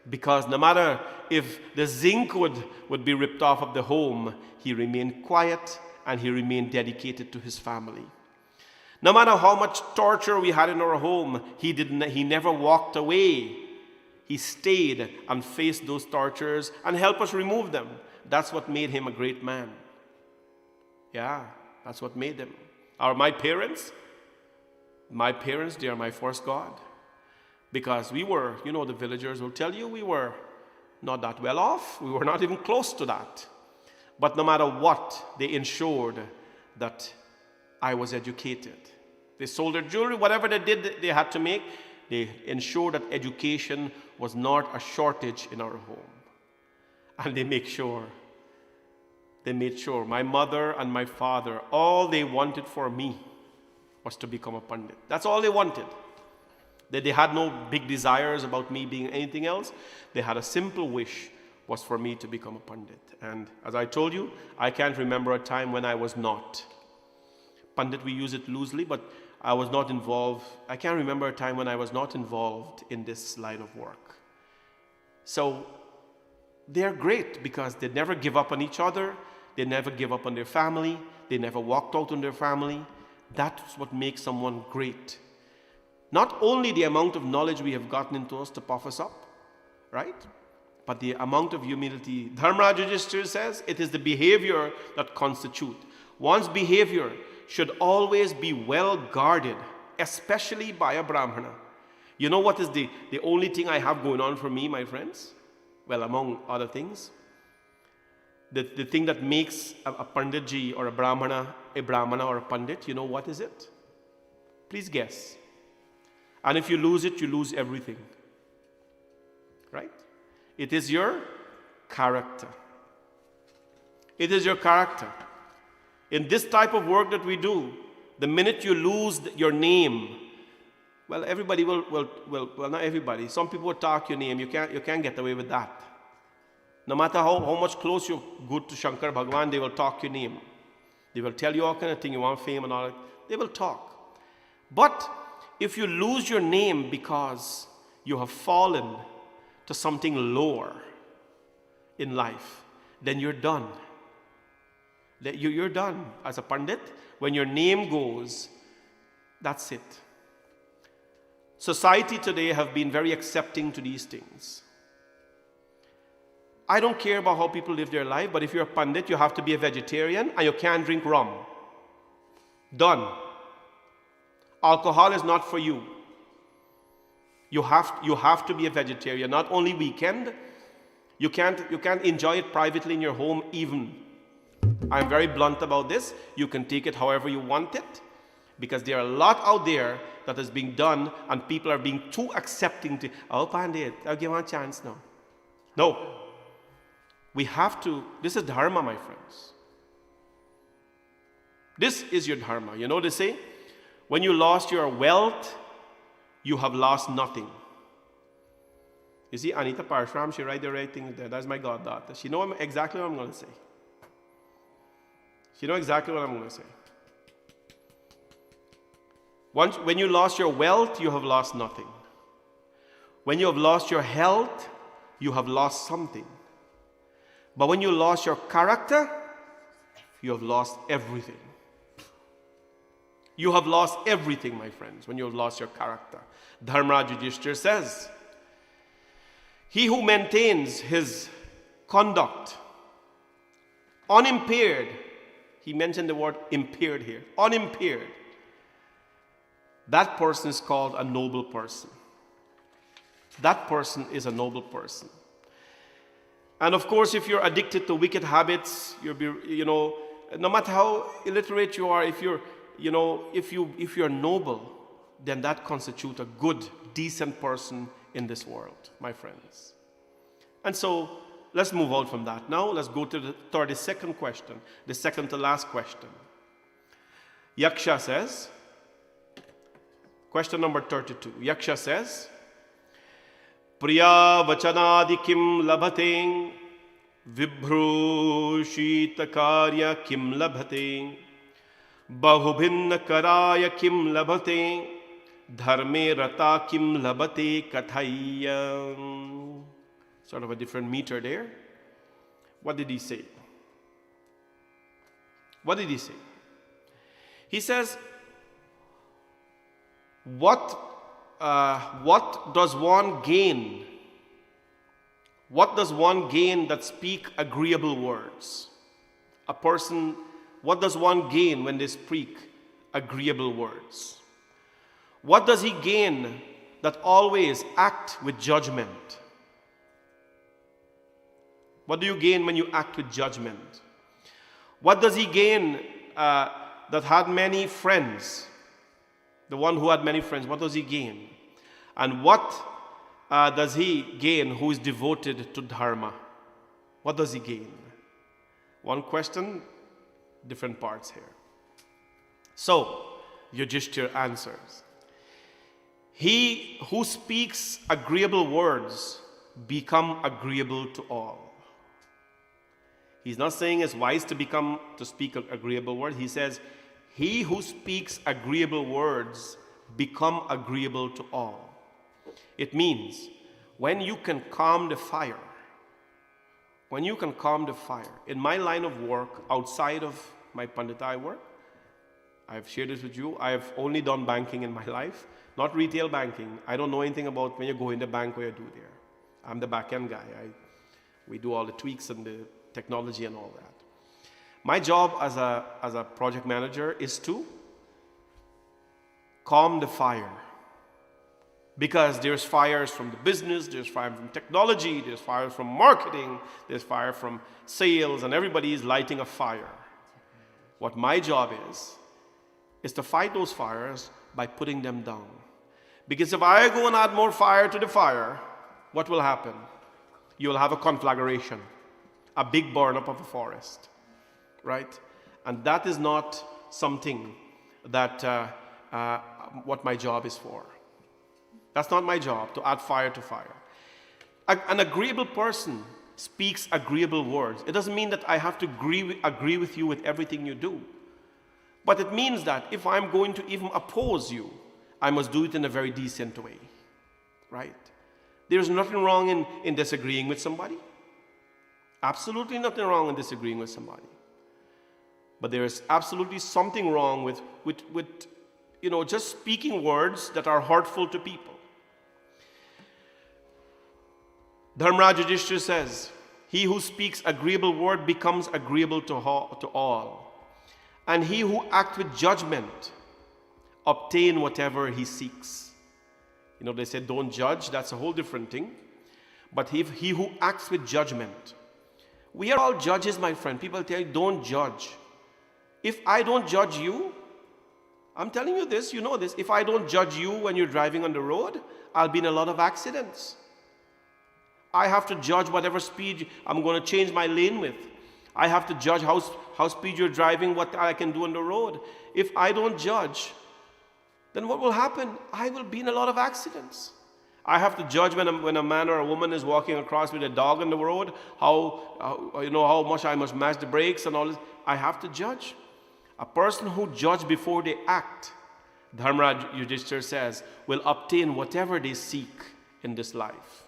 Because no matter if the zinc would be ripped off of the home, he remained quiet and he remained dedicated to his family. No matter how much torture we had in our home, he never walked away. He stayed and faced those tortures and helped us remove them. That's what made him a great man. Yeah, that's what made him. My parents, they are my first God. Because we were, the villagers will tell you, we were not that well off. We were not even close to that. But no matter what, they ensured that I was educated. They sold their jewelry, whatever they did, they had to make. They ensured that education was not a shortage in our home. And they made sure, my mother and my father, all they wanted for me was to become a Pandit. That's all they wanted. They had no big desires about me being anything else. They had a simple wish, was for me to become a Pandit. And as I told you, I can't remember a time when I was not. Pandit, we use it loosely, but I was not involved. I can't remember a time when I was not involved in this line of work. So they're great because they never give up on each other. They never give up on their family. They never walked out on their family. That's what makes someone great. Not only the amount of knowledge we have gotten into us to puff us up, right? But the amount of humility. Dharmaraj Yudhishthira says it is the behavior that constitutes. One's behavior should always be well guarded, especially by a Brahmana. You know what is the only thing I have going on for me, my friends? Well, among other things, the thing that makes a Panditji or a Brahmana or a Pandit, you know what is it? Please guess. And if you lose it, you lose everything. Right? It is your character. It is your character. In this type of work that we do, the minute you lose your name, well, everybody will not everybody. Some people will talk your name. You can't get away with that. No matter how much close you're good to Shankar Bhagwan, they will talk your name. They will tell you all kind of things. You want fame and all that. They will talk. But if you lose your name because you have fallen to something lower in life, then you're done. You're done. As a Pandit, when your name goes, that's it. Society today have been very accepting to these things. I don't care about how people live their life, but if you're a Pandit, you have to be a vegetarian and you can't drink rum. Done. Alcohol is not for you. You have to be a vegetarian. Not only weekend, you can't enjoy it privately in your home even. I'm very blunt about this. You can take it however you want it, because there are a lot out there that is being done and people are being too accepting to, oh, Pandit, I'll give one chance now. No. We have to, this is dharma, my friends. This is your dharma. You know what they say? When you lost your wealth, you have lost nothing. You see, Anita Parshram, she write the right thing there. That's my goddaughter. She knows exactly what I'm going to say. She knows exactly what I'm going to say. When you lost your wealth, you have lost nothing. When you have lost your health, you have lost something. But when you lost your character, you have lost everything. You have lost everything, my friends, when you have lost your character. Dharmaraj Yudhishthira says, he who maintains his conduct unimpaired, he mentioned the word impaired here, unimpaired, that person is called a noble person. That person is a noble person. And of course, if you're addicted to wicked habits, no matter how illiterate you are, if you're noble, then that constitutes a good, decent person in this world, my friends. And so, let's move on from that. Now, let's go to the 32nd question, the second to last question. Yaksha says, question number 32. Yaksha says, Priya vachanadi kim labhate, vibhrushita karya kim labhate, bahubhinna karaya kim labhate, dharme rata kim labhate kathaya. Sort of a different meter there. What did he say? What did he say? He says, what does one gain? What does one gain that speak agreeable words? A person, what does one gain when they speak agreeable words? What does he gain that always act with judgment? What do you gain when you act with judgment? What does he gain that had many friends? The one who had many friends, what does he gain? And what does he gain who is devoted to dharma? What does he gain? One question, different parts here. So, Yudhishthira answers. He who speaks agreeable words become agreeable to all. He's not saying it's wise to speak agreeable words. He says, he who speaks agreeable words become agreeable to all. It means when you can calm the fire, in my line of work, outside of my Panditai work, I've shared this with you, I've only done banking in my life, not retail banking. I don't know anything about when you go in the bank, what you do there. I'm the back-end guy. We do all the tweaks and the technology and all that. My job as a project manager is to calm the fire. Because there's fires from the business, there's fire from technology, there's fire from marketing, there's fire from sales, and everybody is lighting a fire. What my job is to fight those fires by putting them down. Because if I go and add more fire to the fire, what will happen? You'll have a conflagration, a big burn up of a forest, right? And that is not something that what my job is for. That's not my job, to add fire to fire. An agreeable person speaks agreeable words. It doesn't mean that I have to agree with you with everything you do. But it means that if I'm going to even oppose you, I must do it in a very decent way, right? There's nothing wrong in disagreeing with somebody. Absolutely nothing wrong in disagreeing with somebody. But there is absolutely something wrong with just speaking words that are hurtful to people. Dharmaraj Yudhishthira says, he who speaks agreeable word becomes agreeable to all. And he who acts with judgment obtain whatever he seeks. You know, they said don't judge, that's a whole different thing. But he who acts with judgment. We are all judges, my friend. People tell you don't judge. If I don't judge you, I'm telling you this, you know this, if I don't judge you when you're driving on the road, I'll be in a lot of accidents. I have to judge whatever speed I'm going to change my lane with. I have to judge how speed you're driving, what I can do on the road. If I don't judge, then what will happen? I will be in a lot of accidents. I have to judge when a man or a woman is walking across with a dog on the road, how much I must match the brakes and all this. I have to judge. A person who judges before they act, Dharmaraj Yudhishthira says, will obtain whatever they seek in this life.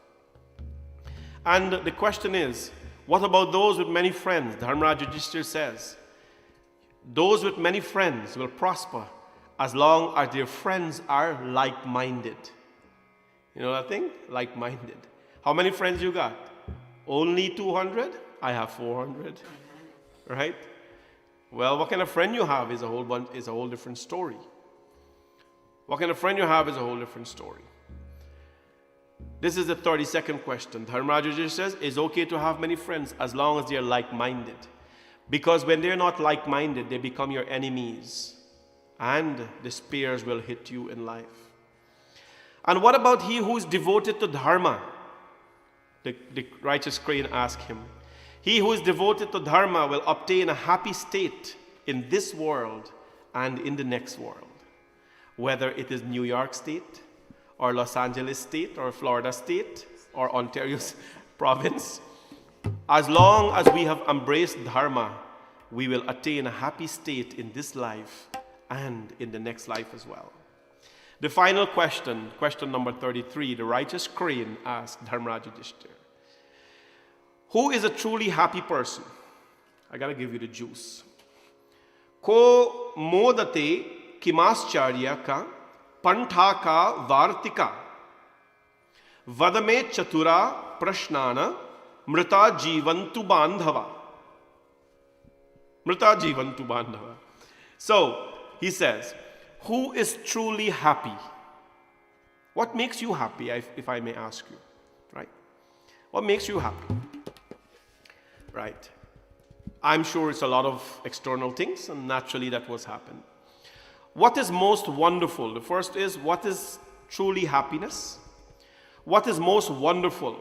And the question is, what about those with many friends? Dharmaraj Yudhishthira says, those with many friends will prosper as long as their friends are like-minded. You know that thing? Like-minded. How many friends you got? Only 200? I have 400. Right? Well, what kind of friend you have is a whole different story. What kind of friend you have is a whole different story. This is the 32nd question. Dharmaraj says, it's okay to have many friends as long as they're like-minded. Because when they're not like-minded, they become your enemies. And the spears will hit you in life. And what about he who is devoted to dharma? The righteous crane asked him. He who is devoted to dharma will obtain a happy state in this world and in the next world. Whether it is New York State, or Los Angeles State, or Florida State, or Ontario Province. As long as we have embraced dharma, we will attain a happy state in this life and in the next life as well. The final question, question number 33, the righteous crane asked Dharmaraj Yudhishthira, who is a truly happy person? I gotta give you the juice. Ko modate kimascharya ka pantha ka vartika vadame chatura prashnana mrita jivantu bandhava. Mrita jivantu bandhava. So, he says, who is truly happy? What makes you happy, if I may ask you? Right? What makes you happy? Right? I'm sure it's a lot of external things, and naturally that was happening. What is most wonderful? The first is, what is truly happiness? What is most wonderful?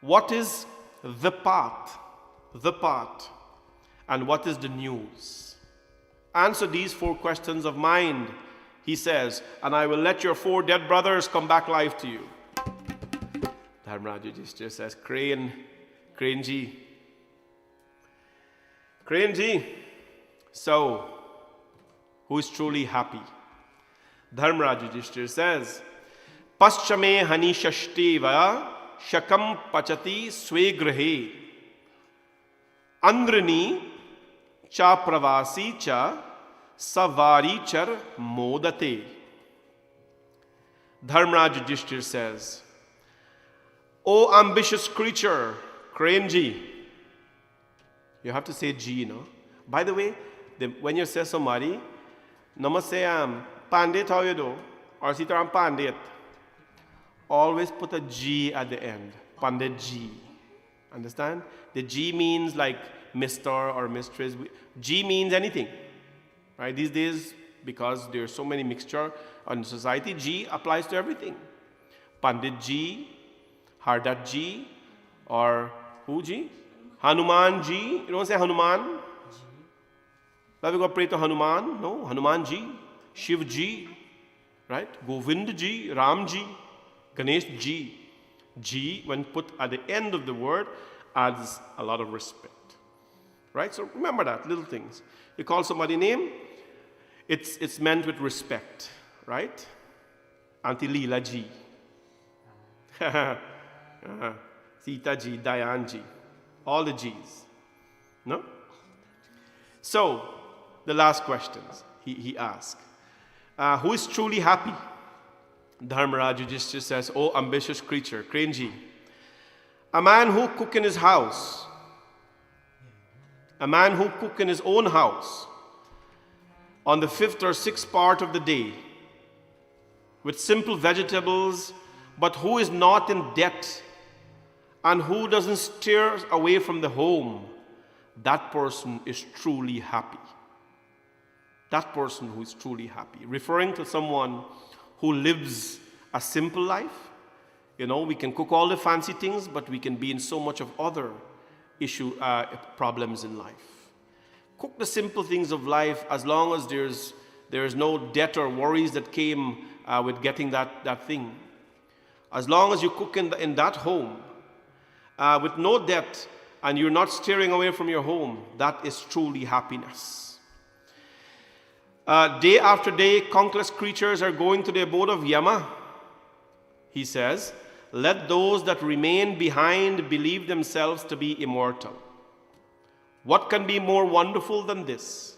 What is the path? The path. And what is the news? Answer these 4 questions of mind, he says, and I will let your 4 dead brothers come back live to you. Dharmaraj Yudhishthira says, Crane ji. So, who is truly happy? Dharmaraj Yudhishthira says, Paschame hanishashteva shakam pachati swegrahe andrani cha pravasi cha savari char modate. Dharmaraj Yudhishthira says, O ambitious creature, crane ji. You have to say G, no? By the way, when you say somebody, namaste pandit, how you do? Or sitaram pandit. Always put a G at the end. Pandit G. Understand? The G means like Mr. or Mistress. G means anything. Right? These days, because there's so many mixture in society, G applies to everything. Pandit G, Hardat G, or who G? Hanuman Ji. You don't say Hanuman? Let me go pray to Hanuman. No, Hanuman Ji. Shiv Ji. Right? Govind Ji. Ram Ji. Ganesh Ji. Ji, when put at the end of the word, adds a lot of respect. Right? So remember that, little things. You call somebody name, it's meant with respect. Right? Auntie Leela Ji. Sita Ji. Dayan Ji. All the G's. No? So, the last questions he asked. Who is truly happy? Dharmaraj Yudhishthira says, O ambitious creature, crane ji. A man who cook in his house. A man who cook in his own house. on the fifth or sixth part of the day with simple vegetables, but who is not in debt and who doesn't steer away from the home, that person is truly happy. That person who is truly happy. Referring to someone who lives a simple life. We can cook all the fancy things, but we can be in so much of other problems in life. Cook the simple things of life as long as there is no debt or worries that came with getting that thing. As long as you cook in that home with no debt and you're not steering away from your home, that is truly happiness. Day after day, countless creatures are going to the abode of Yama. He says, let those that remain behind believe themselves to be immortal. What can be more wonderful than this?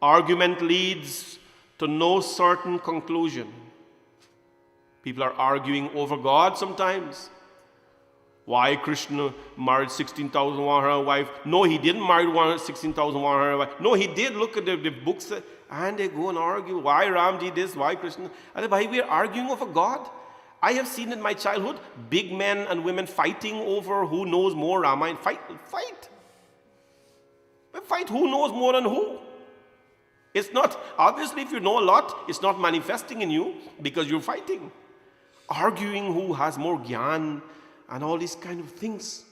Argument leads to no certain conclusion. People are arguing over God sometimes. Why Krishna married 16,100 wives? No, he didn't marry 16,100 wives. No, he did. Look at the books and they go and argue. Why Ramji this? Why Krishna? And why we are arguing over God? I have seen in my childhood big men and women fighting over who knows more Ramayana. Fight. But fight who knows more than who. It's not, obviously if you know a lot, it's not manifesting in you because you're fighting. Arguing who has more gyan and all these kind of things.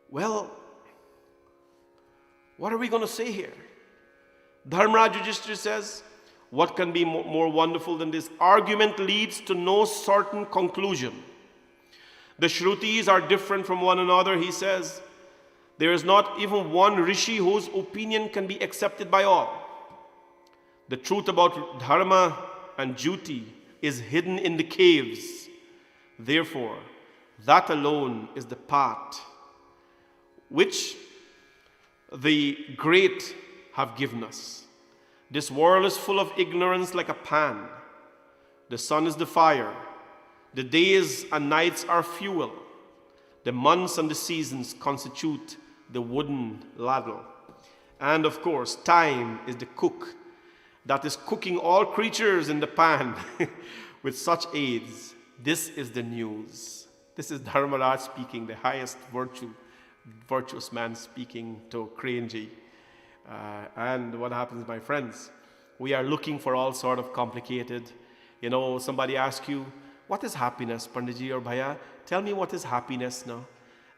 Well, what are we going to say here? Dharmaraj Yudhishthira says, what can be more wonderful than this? Argument leads to no certain conclusion. The Shrutis are different from one another, he says. There is not even one Rishi whose opinion can be accepted by all. The truth about dharma and duty is hidden in the caves. Therefore, that alone is the path which the great have given us. This world is full of ignorance like a pan. The sun is the fire. The days and nights are fuel. The months and the seasons constitute the wooden ladle. And of course, time is the cook that is cooking all creatures in the pan with such aids. This is the news. This is Dharmaraj speaking, the highest virtuous man speaking to Cranji. And what happens, my friends? We are looking for all sort of complicated, somebody asks you, what is happiness, Panditji or Bhaiya? Tell me what is happiness now.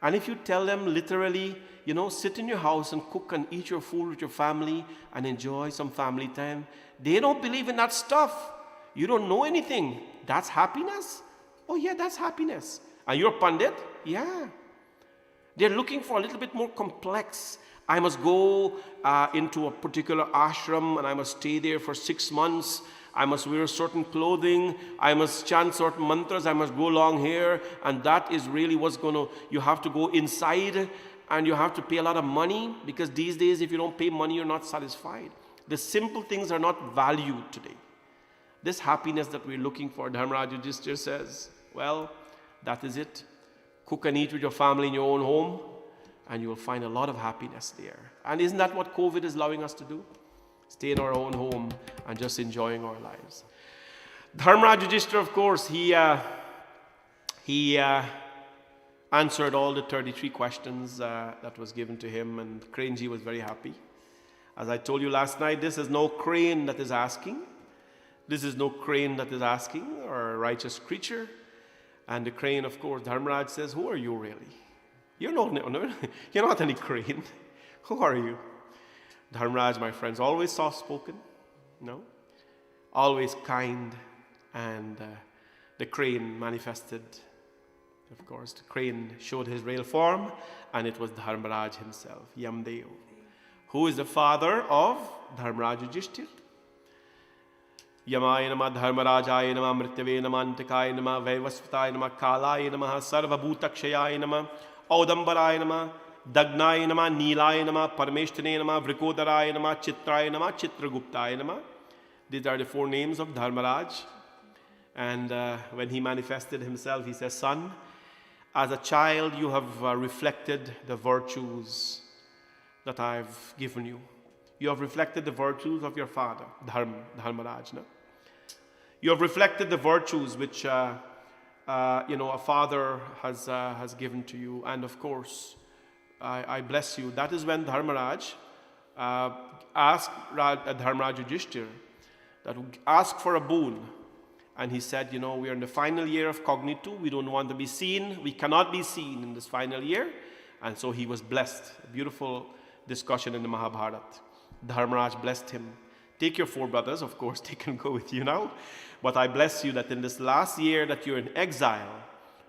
And if you tell them literally, sit in your house and cook and eat your food with your family and enjoy some family time, they don't believe in that stuff. You don't know anything. That's happiness? Oh yeah, that's happiness. And you're a Pandit? Yeah. They're looking for a little bit more complex. I must go into a particular ashram and I must stay there for 6 months. I must wear certain clothing. I must chant certain mantras. I must go long here. And that is really you have to go inside and you have to pay a lot of money, because these days if you don't pay money, you're not satisfied. The simple things are not valued today. This happiness that we're looking for, Dharmaraj Yudhishthira says, well, that is it. Cook and eat with your family in your own home, and you will find a lot of happiness there. And isn't that what COVID is allowing us to do? Stay in our own home and just enjoying our lives. Dharmaraj Yudhishthira, of course, he answered all the 33 questions that was given to him, and Cranji was very happy. As I told you last night, this is no crane that is asking. This is no crane that is asking, or a righteous creature. And the crane, of course, Dharmaraj says, who are you really? You're not any crane. Who are you? Dharmaraj, my friends, always soft-spoken, always kind, and the crane manifested. Of course, the crane showed his real form, and it was Dharmaraj himself, Yamdev, who is the father of Dharmaraj Yudhishthira. Yamaya Namah, Dharmarajaya Namah, Mrityave Namah, Antikaya Namah, Vaivasvataya Namah, Kalaya Namah, Sarvabhutakshaya Namah, Audambaraya Namah, Dagnaya Namah, Neelaya Namah, Parameshtane Namah, Vrikodaraya Namah, Chitraya Namah, Chitraguptaya Namah. These are the 4 names of Dharmaraj. And when he manifested himself, he says, son, as a child you have reflected the virtues that I've given you. You have reflected the virtues of your father, Dharmaraj. No? You have reflected the virtues which a father has given to you. And of course, I bless you. That is when Dharmaraj asked Dharmaraj Yudhishthir that ask for a boon. And he said, we are in the final year of Cognitu. We don't want to be seen. We cannot be seen in this final year. And so he was blessed. A beautiful discussion in the Mahabharata. Dharmaraj blessed him. Take your 4 brothers, of course, they can go with you now. But I bless you that in this last year that you're in exile,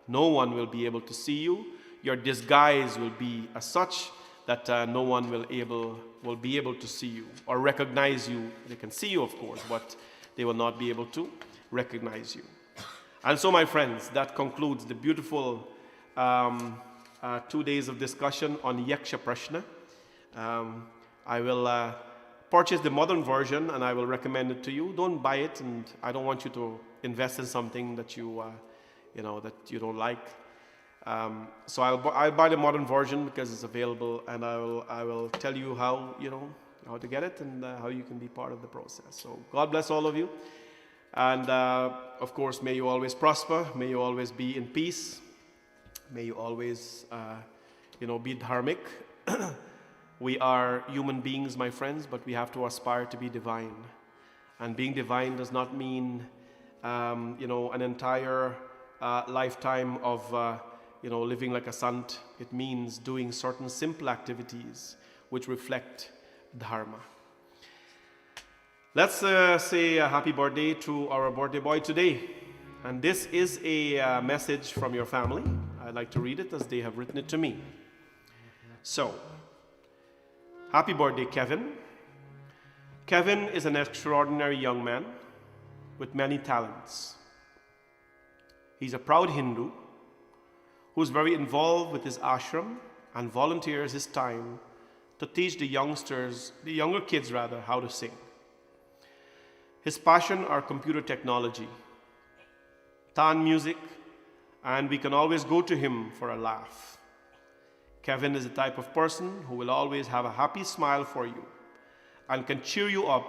no one will be able to see you. Your disguise will be as such that no one will be able to see you or recognize you. They can see you, of course, but they will not be able to recognize you. And so, my friends, that concludes the beautiful 2 days of discussion on Yaksha Prashna. I will purchase the modern version and I will recommend it to you. Don't buy it, and I don't want you to invest in something that you don't like. So I'll buy the modern version because it's available, and I will tell you how to get it and how you can be part of the process. So God bless all of you, and of course, may you always prosper. May you always be in peace. May you always be dharmic. We are human beings, my friends, but we have to aspire to be divine. And being divine does not mean, an entire lifetime of, living like a sant. It means doing certain simple activities which reflect dharma. Let's say a happy birthday to our birthday boy today. And this is a message from your family. I'd like to read it as they have written it to me. So, happy birthday, Kevin. Kevin is an extraordinary young man with many talents. He's a proud Hindu who's very involved with his ashram and volunteers his time to teach the younger kids, how to sing. His passion are computer technology, Tan music, and we can always go to him for a laugh. Kevin is the type of person who will always have a happy smile for you and can cheer you up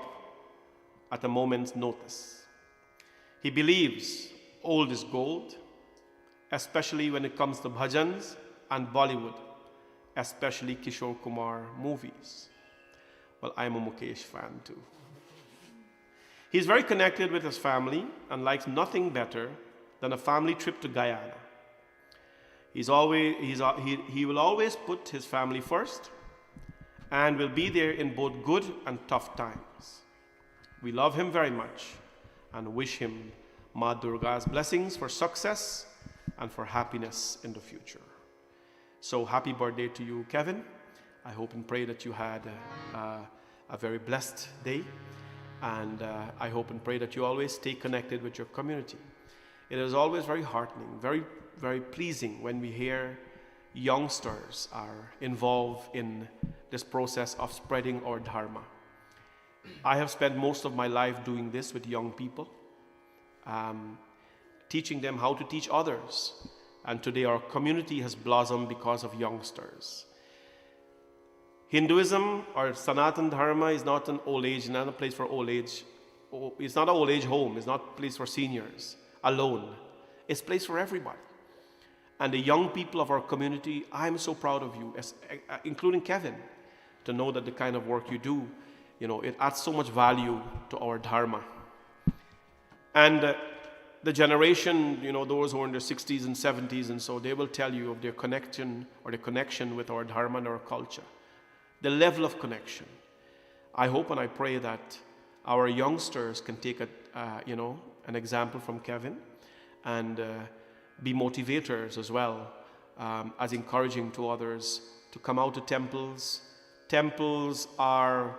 at a moment's notice. He believes old is gold, especially when it comes to bhajans and Bollywood, especially Kishore Kumar movies. Well, I'm a Mukesh fan too. He's very connected with his family and likes nothing better than a family trip to Guyana. He will always put his family first and will be there in both good and tough times. We love him very much and wish him Ma Durga's blessings for success and for happiness in the future. So happy birthday to you, Kevin. I hope and pray that you had a very blessed day, and I hope and pray that you always stay connected with your community. It is always very heartening, very, very pleasing when we hear youngsters are involved in this process of spreading our dharma. I have spent most of my life doing this with young people, teaching them how to teach others. And today our community has blossomed because of youngsters. Hinduism or Sanatan Dharma is not an old age, not a place for old age. It's not an old age home. It's not a place for seniors alone. It's a place for everybody. And the young people of our community, I'm so proud of you, including Kevin, to know that the kind of work you do, it adds so much value to our dharma. And the generation, those who are in their 60s and 70s, and so they will tell you of their connection with our dharma and our culture. The level of connection. I hope and I pray that our youngsters can take an example from Kevin and be motivators as well, as encouraging to others to come out to temples. Temples are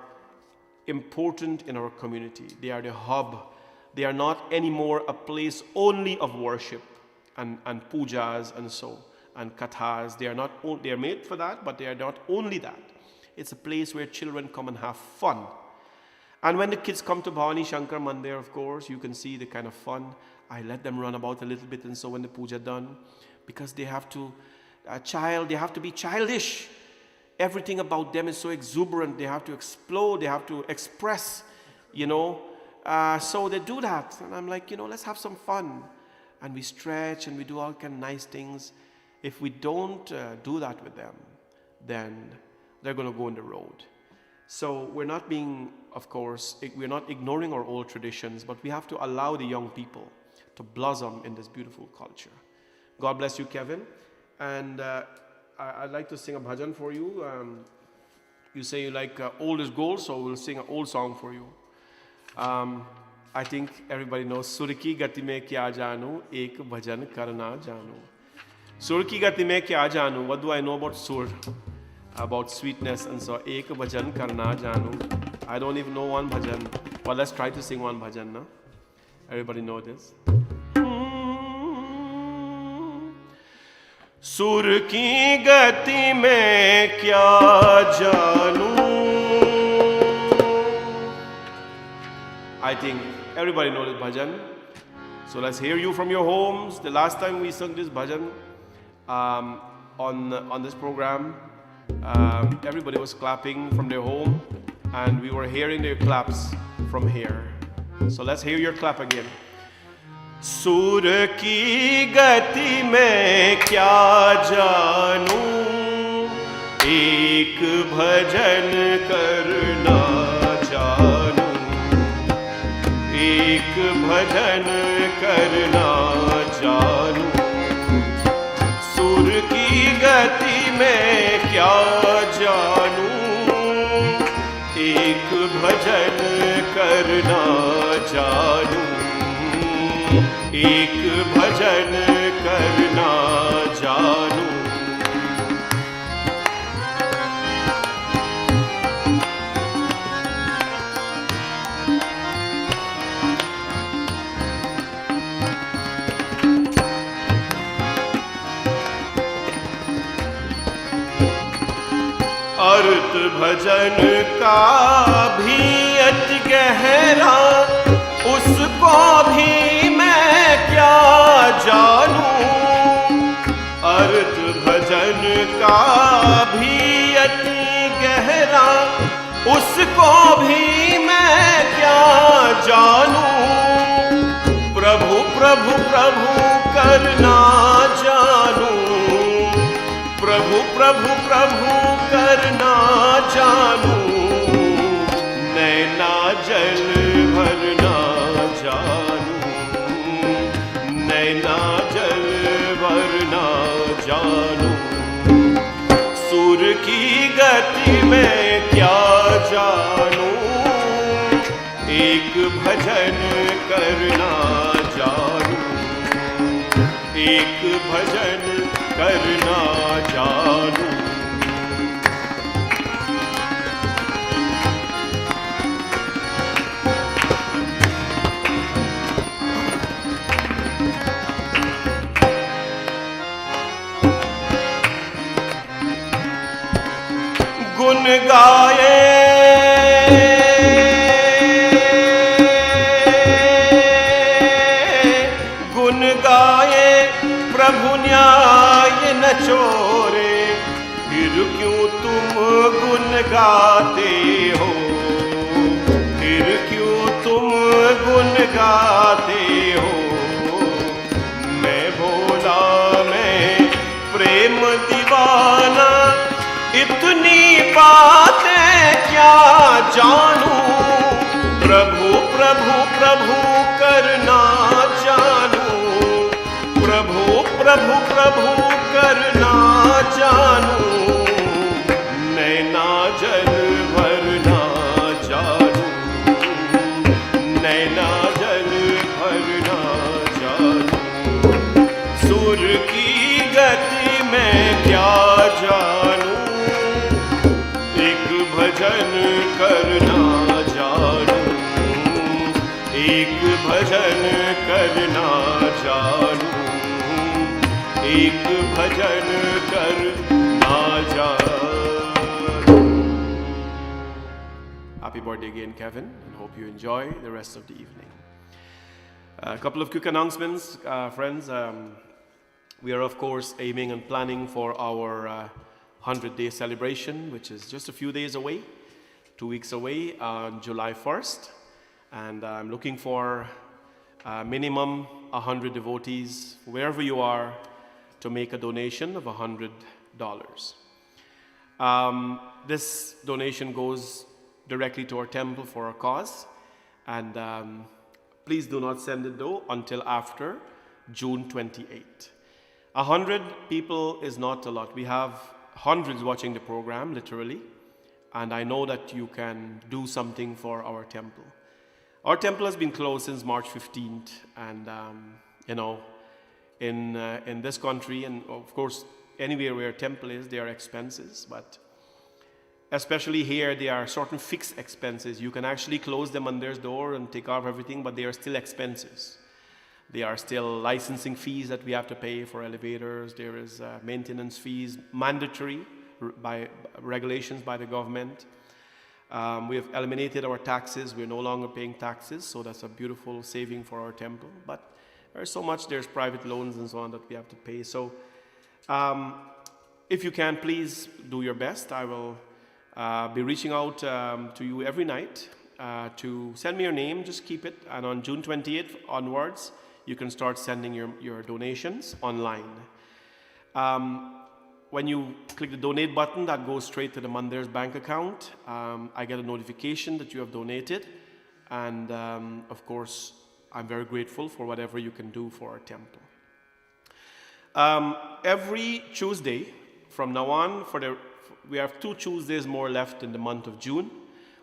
important in our community. They are the hub. They are not anymore a place only of worship and pujas and kathas. They are made for that, but they are not only that. It's a place where children come and have fun. And when the kids come to Bhavani Shankar Mandir, of course, you can see the kind of fun. I let them run about a little bit, and so when the puja done, because they have to be childish. everything about them is so exuberant. They have to explode. They have to express, you know. So they do that. And I'm like, let's have some fun. And we stretch and we do all kind of nice things. If we don't do that with them, then they're going to go on the road. So we're not being, of course, we're not ignoring our old traditions, but we have to allow the young people to blossom in this beautiful culture. God bless you, Kevin. And I'd like to sing a bhajan for you. You say you like old is gold, so we'll sing an old song for you. I think everybody knows Sur ki gati mein kya janu, ek bhajan karna janu. Sur ki gati mein kya janu. What do I know about sur? About sweetness, and so ek bhajan karna janu. I don't even know one bhajan, but let's try to sing one bhajan now. Everybody know this? सुर की गति में क्या जानूं. I think everybody knows this bhajan. So let's hear you from your homes. The last time we sung this bhajan on this program, everybody was clapping from their home, and we were hearing their claps from here. So let's hear your clap again. सुर की गति में क्या जानूं, एक भजन करना जानूं, एक भजन करना जानूं. सुर की गति में क्या जानूं, एक भजन करना जानूं, एक भजन करना जानूं. अर्थ भजन का भी अति गहरा, उसको भी मैं क्या जानूं. अर्थ भजन का भी अति गहरा, उसको भी मैं क्या जानूं. प्रभु प्रभु प्रभु करना जानूं, प्रभु प्रभु प्रभु करना जानूं. नैना जल भरना जानूं, नैना जल भरना जानूं. सुर की गति में क्या जानूं, एक भजन करना जानूं, एक भजन करना जानूं. गुन गाए गुन गाए प्रभु न्याय न छोड़े. फिर क्यों तुम गुन गाते हो, फिर क्यों तुम गुन गाते हो. मैं भोला मैं प्रेम दीवाना, इतनी बातें क्या जानूं. प्रभु प्रभु प्रभु करना जानूं, प्रभु प्रभु प्रभु करना जानूं. नैना जल भरना जानूं, नैना जल भरना जानूं. सुर की गति में क्या जानूं, भजन करना जानूं, एक भजन करना जानूं, एक भजन करना जानूं. Happy birthday again, Kevin, and hope you enjoy the rest of the evening. A couple of quick announcements, friends. We are, of course, aiming and planning for our 100-day celebration, which is just a few days away, 2 weeks away, on July 1st. And I'm looking for minimum 100 devotees, wherever you are, to make a donation of $100. This donation goes directly to our temple for our cause. And please do not send it though until after June 28. 100 people is not a lot. We have hundreds watching the program, literally. And I know that you can do something for our temple. Our temple has been closed since March 15th. And, in this country, and of course, anywhere where a temple is, there are expenses. But especially here, there are certain fixed expenses. You can actually close the mandir's door and take off everything, but they are still expenses. There are still licensing fees that we have to pay for elevators. There is maintenance fees, mandatory by regulations by the government. We have eliminated our taxes. We're no longer paying taxes, so that's a beautiful saving for our temple. But there's so much, there's private loans and so on that we have to pay. So if you can, please do your best. I will be reaching out to you every night to send me your name, just keep it. And on June 28th onwards, you can start sending your donations online. When you click the donate button, that goes straight to the Mandir's bank account. I get a notification that you have donated. And of course, I'm very grateful for whatever you can do for our temple. Every Tuesday from now on, we have 2 Tuesdays more left in the month of June.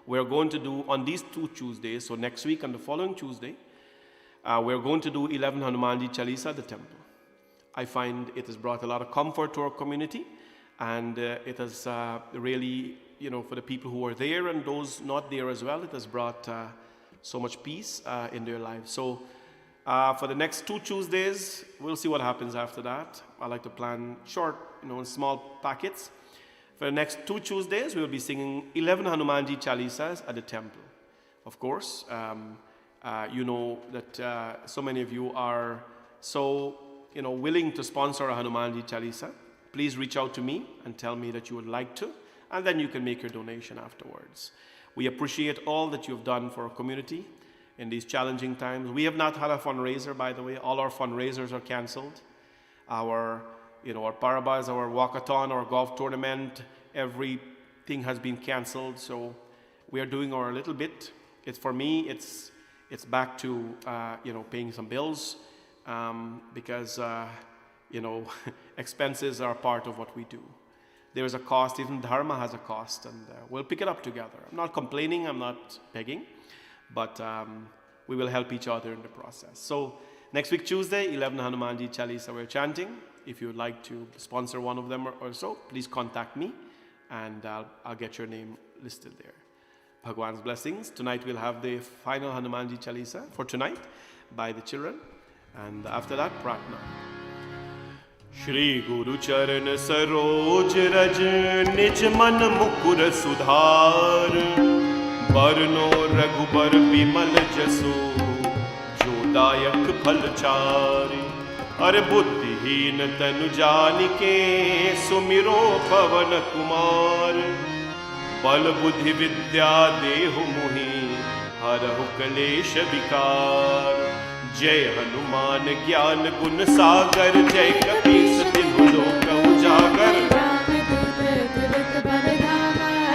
We're going to do on these 2 Tuesdays, so next week and the following Tuesday, we're going to do 11 Hanumanji Chalisa at the temple. I find it has brought a lot of comfort to our community, and it has really, for the people who are there and those not there as well, it has brought so much peace in their lives. So for the next 2 Tuesdays, we'll see what happens after that. I like to plan short, in small packets. For the next 2 Tuesdays, we will be singing 11 Hanumanji Chalisas at the temple. Of course, you know that so many of you are so willing to sponsor a Hanumanji Chalisa. Please reach out to me and tell me that you would like to, and then you can make your donation afterwards. We appreciate all that you've done for our community in these challenging times. We have not had a fundraiser, by the way. All our fundraisers are canceled. Our Parabas, our walkathon, our golf tournament, everything has been canceled. So we are doing our little bit. For me, it's back to paying some bills because expenses are part of what we do. There is a cost. Even dharma has a cost, and we'll pick it up together. I'm not complaining. I'm not begging, but we will help each other in the process. So next week Tuesday, 11 Hanumanji Chalisa we're chanting. If you would like to sponsor one of them or so, please contact me, and I'll get your name listed there. Bhagwan's blessings. Tonight we'll have the final Hanumanji Chalisa for tonight by the children, and after that, Pratna. Shri Guru Charan Saroj Raj Nij Man Mukur Sudhar Barno Raghubar Bimal Jaso Jodayak Phalchari Ar Buddhihin Tanu Janike Sumiro Pavan Kumar Bal Buddhi Vidya Dehu Muhi Harahu Kalesha Vikar Jai Hanuman Gyan Gun Sagar Jai Kapis Tinu Loka Ujagar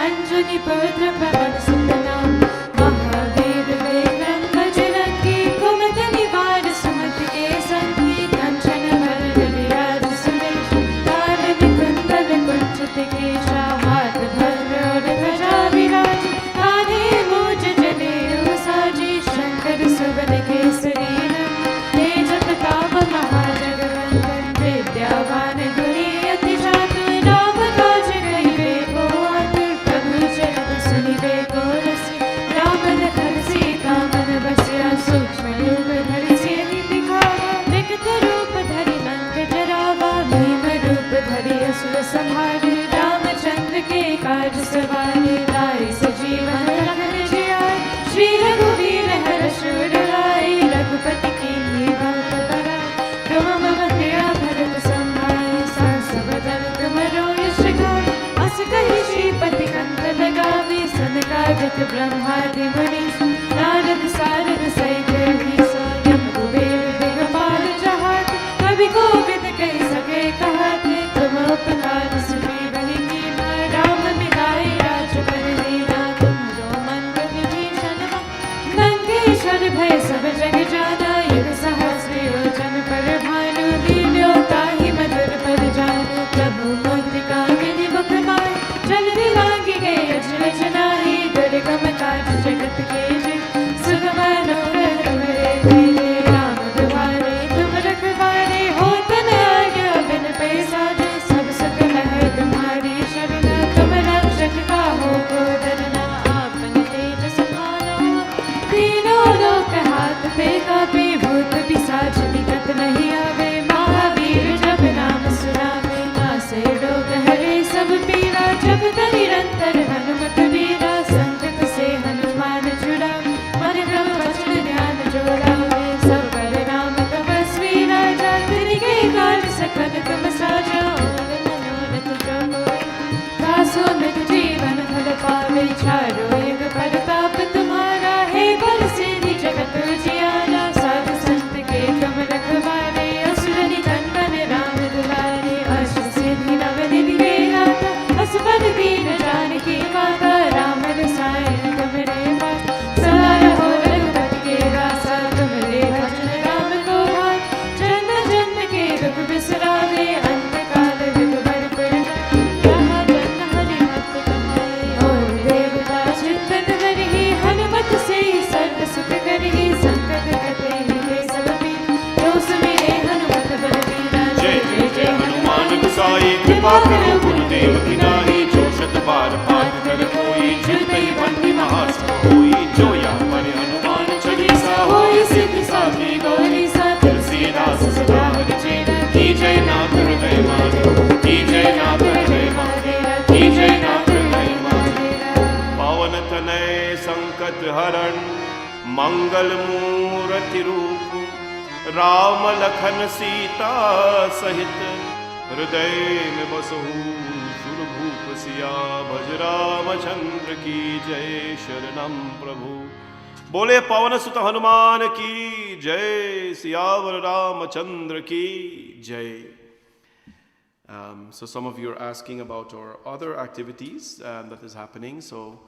Anjani Pavitra Pavan Sundanam Mahavir Vikram Bajrangi Kumata Nivar Sumati Ke Santi Kanchana Varad Suresh Kar Vikunda Vikunchati Kesha Hat Bhadra Dhaja Viraj Radhe Muj Jane Usaji Shankar Subhad Kesari Guru सनक ब्रह्मादि मुनीश नारद सारद सहित ईसा यम कुबेर दिगपाल चहाते कवि कोविद कहि सके कहते तुम उपकार सुनी वही कीना राम मिलाए राजपद दीना तुम्हरो मंगल विभीषण लंकेश्वर भय सब जग जाना युग सहस्र योजन पर भानु लील्यो ताहि मधुर पद जानु प्रभु मुद्रिका मिलि मुख माय जल्दी लांगी गए अचरज नाहि दुर्गम काज जगत के जित सुगम मनोहर तुम्हारे धीरे राम दुआरे तुम रखवारे हो तन आज्ञा बिन पैसारे सब सुख है तुम्हारी शरण तुम रक्षक काहू को डरना आपन तेज संभालो तीनों लोक हाथ पे कापे भूत पिशाच निकट नहीं आवे महावीर जब नाम सुनावे नासे रोग हरे सब पीरा जब निरंतर हनुमत वीरा संकट से हनुमान छुड़ा मन क्रम वचन ध्यान जोड़ावे सब पर राम तपस्वी राजा तिनके काल सकल तुम साजा और मनोरथ जो कोई तासो मृत जीवन फल पावे चारों युग परताप तुम्हारा है बल सिद्धि जगत जियारा साधु संत के तुम रखवारे असुर निकंदन राम दुलारे अष्ट सिद्धि नव निधि के दाता असबर दीन जानकी माता राम रसायन तुमरे पास सदा रहो रघुपति के दासा तुमरे भजन राम को भाई जन्म जन्म के दुख बिसरावे अंत काल रघुबर पुर जहाँ जन्म हरि भक्त कहाए और देवता चित्तन करहि हनुमत से सर्व सुख करहि संकट कटे हे सब पीर जो सुमिरे हनुमत बलवीरा जय जय जय हनुमान गोसाई कृपा करो गुरुदेव की नाई जो शत बार पाठ कर कोई जितहि बंदी महासुख होई जो या पर हनुमान चालीसा होई सिद्धि साखी गौरी सा तुलसीदास सदा हरि चेरा की जय नाथ हृदय माधे की जय नाथ हृदय माधे की जय नाथ हृदय माधे पावन तनय संकट हरण मंगल मूर्ति रूप राम लखन सीता सहित हृदय में बसहु सुरभूप सिया भज रामचंद्र की जय शरणम प्रभु बोले पवन सुत हनुमान की जय सियावर रामचंद्र की जय. So some of you are asking about our other activities that is happening. So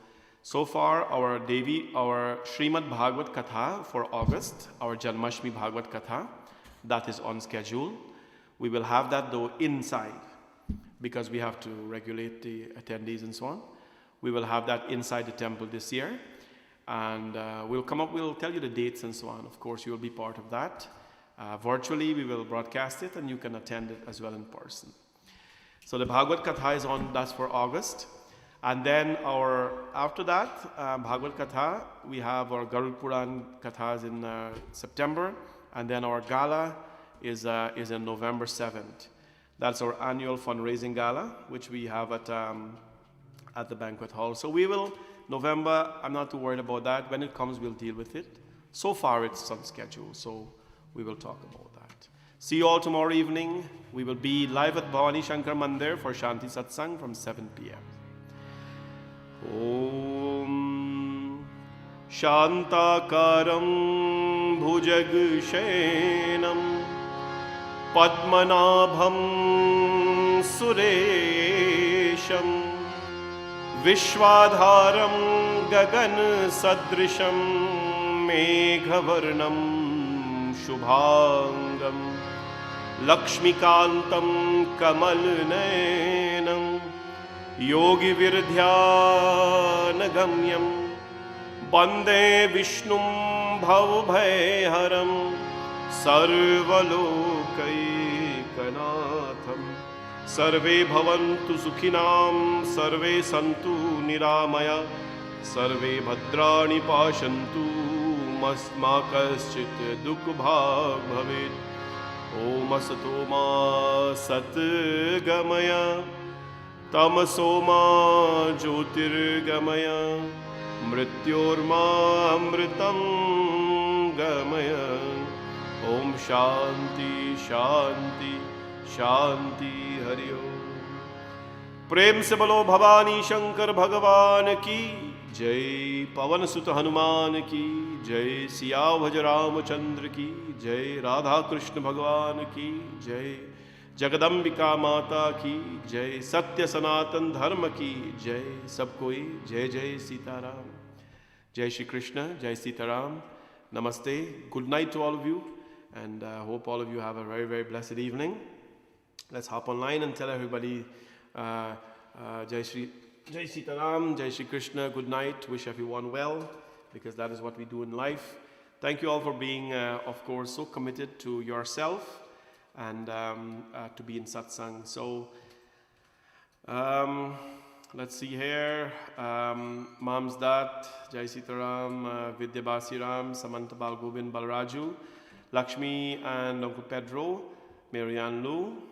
far our Srimad Bhagavad Katha for August, our Janmashtami Bhagavad Katha, that is on schedule. We will have that though inside because we have to regulate the attendees and so on. We will have that inside the temple this year. And we'll tell you the dates and so on. Of course, you will be part of that. Virtually, we will broadcast it and you can attend it as well in person. So the Bhagavad Katha is on, that's for August. And then after that, Bhagavad Katha, we have our Garud Puran Kathas in September. And then our gala is in November 7th. That's our annual fundraising gala, which we have at the banquet hall. So we will, November, I'm not too worried about that. When it comes, we'll deal with it. So far, it's on schedule, so we will talk about that. See you all tomorrow evening. We will be live at Bhavani Shankar Mandir for Shanti Satsangh from 7 p.m. Om Shantakaram Bhujag Shenam Padmanabham Suresham Vishwadharam Gagan Sadrisham Meghavarnam Shubhangam Lakshmikantam Kamalnayanam Yogi Virdhyanagamyam Bande Vishnum Bhavabhayharam Sarvalokaikkanatham Sarve bhavantu sukhinam Sarve santu niramaya Sarve bhadrani pashantu Masma kaschit dukbhag bhavet Om asatoma satgamaya Tamasoma jyotirgamaya Mrityorma amritam gamaya Om Shanti Shanti Shanti Hari Om. प्रेम से बोलो भवानी शंकर भगवान की जय पवन सुत हनुमान की जय, सियावर रामचंद्र की जय, राधा कृष्ण भगवान की जय, जगदम्बिका माता की जय, सत्य सनातन धर्म की जय। सब कोई जय जय Sitaram. Jai Shri Krishna, Jai Sitaram, Namaste, good night to all of you, and hope all of you have a very, very blessed evening. Let's hop online and tell everybody Jai Sitaram, Jai Shri Krishna, good night, wish everyone well, because that is what we do in life. Thank you all for being, of course, so committed to yourself and to be in Satsang. So, let's see here. Mom's Dat, Jai Sitaram, Vidya Basiram, Samantha Balgovind Balraju, Lakshmi and Uncle Pedro, Marianne Lu,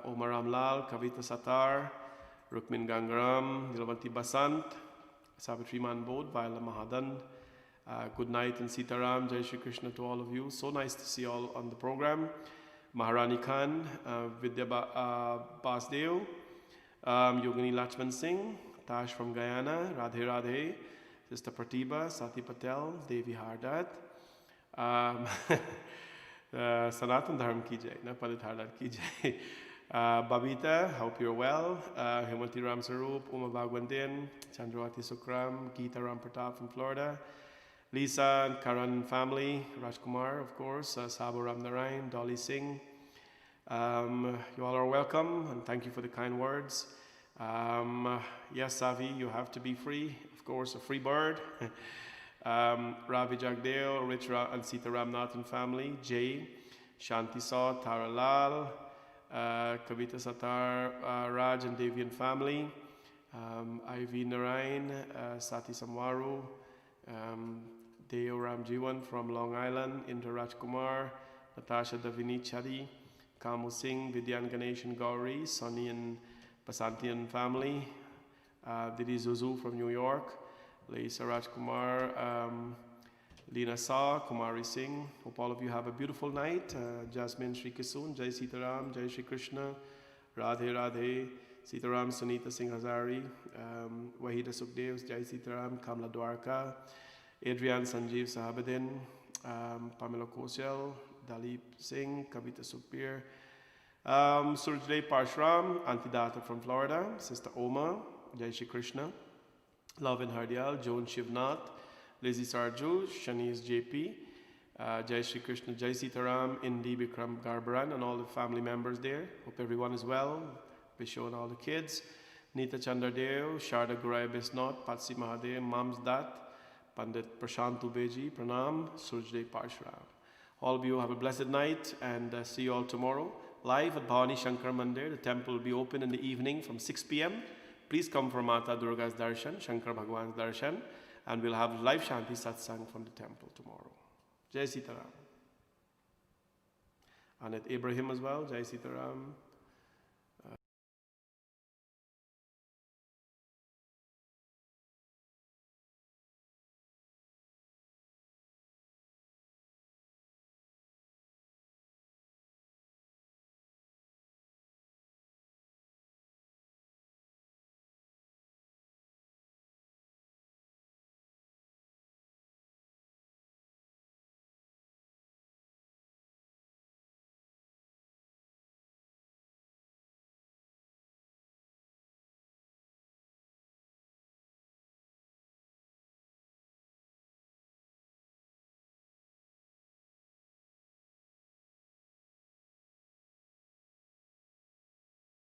Omar Ramlal, Kavita Satar, Rukmin Gangaram, Nilavanti Basant, Savitri Manbodh, Viola Mahadan. Good night and Sitaram, Jai Shri Krishna to all of you. So nice to see you all on the program. Maharani Khan, Vidya Basdeo, Yogini Lachman Singh, Tash from Guyana, Radhe Radhe, Sister Pratibha, Sati Patel, Devi Hardat, Sanatan Dharm ki jai, na Pandit Hardat ki jai. Babita, hope you're well. Hemanti Ram Sarup, Uma Bhagwandin, Chandrawati Sukram, Geeta Ram Pratap from Florida, Lisa and Karan family, Rajkumar, of course, Sabo Ram Narayan, Dolly Singh. You all are welcome and thank you for the kind words. Yes, Savi, you have to be free. Of course, a free bird. Ravi Jagdeo, Rich and Sita Ramnathan family, Jay, Shanti Saw, Tara Lal, Kavita Satar, Raj and Devian family, Ivy Narayan, Sati Samwaru, Deo Ramjiwan from Long Island, Indra Rajkumar, Natasha Davini Chadi, Kamu Singh, Vidyan Ganesh and Gauri, Sonny and Pasantian family, Didi Zuzu from New York, Lisa Rajkumar, Lina Saw, Kumari Singh. Hope all of you have a beautiful night. Jasmine Sri Kisun, Jai Sitaram, Jai Shri Krishna, Radhe Radhe, Sitaram Sunita Singh Hazari, Wahida Sukhdev, Jai Sitaram, Kamla Dwarka, Adrian Sanjeev Sahabadin, Pamela Kosel, Dalip Singh, Kavita Sukhbir, Surjday Parshram, Antidata from Florida, Sister Oma, Jai Shri Krishna, Lavin Hardyal, Joan Shivnath, Lizzie Sarju, Shanice JP, Jai Shri Krishna, Jai Sitaram, Indi Bikram Garbaran, and all the family members there. Hope everyone is well. Visho and all the kids. Nita Chandradeo, Sharda Gurai Bisnot, Patsi Mahadev, Mams Dat, Pandit Prashant Ubeji, Pranam, Surjday Parshram. All of you have a blessed night and see you all tomorrow. Live at Bhavani Shankar Mandir. The temple will be open in the evening from 6 p.m. Please come for Mata Durga's Darshan, Shankar Bhagwan's Darshan, and we'll have live Shanti Satsang from the temple tomorrow. Jai Sitaram. Anit Ibrahim as well, Jai Sitaram.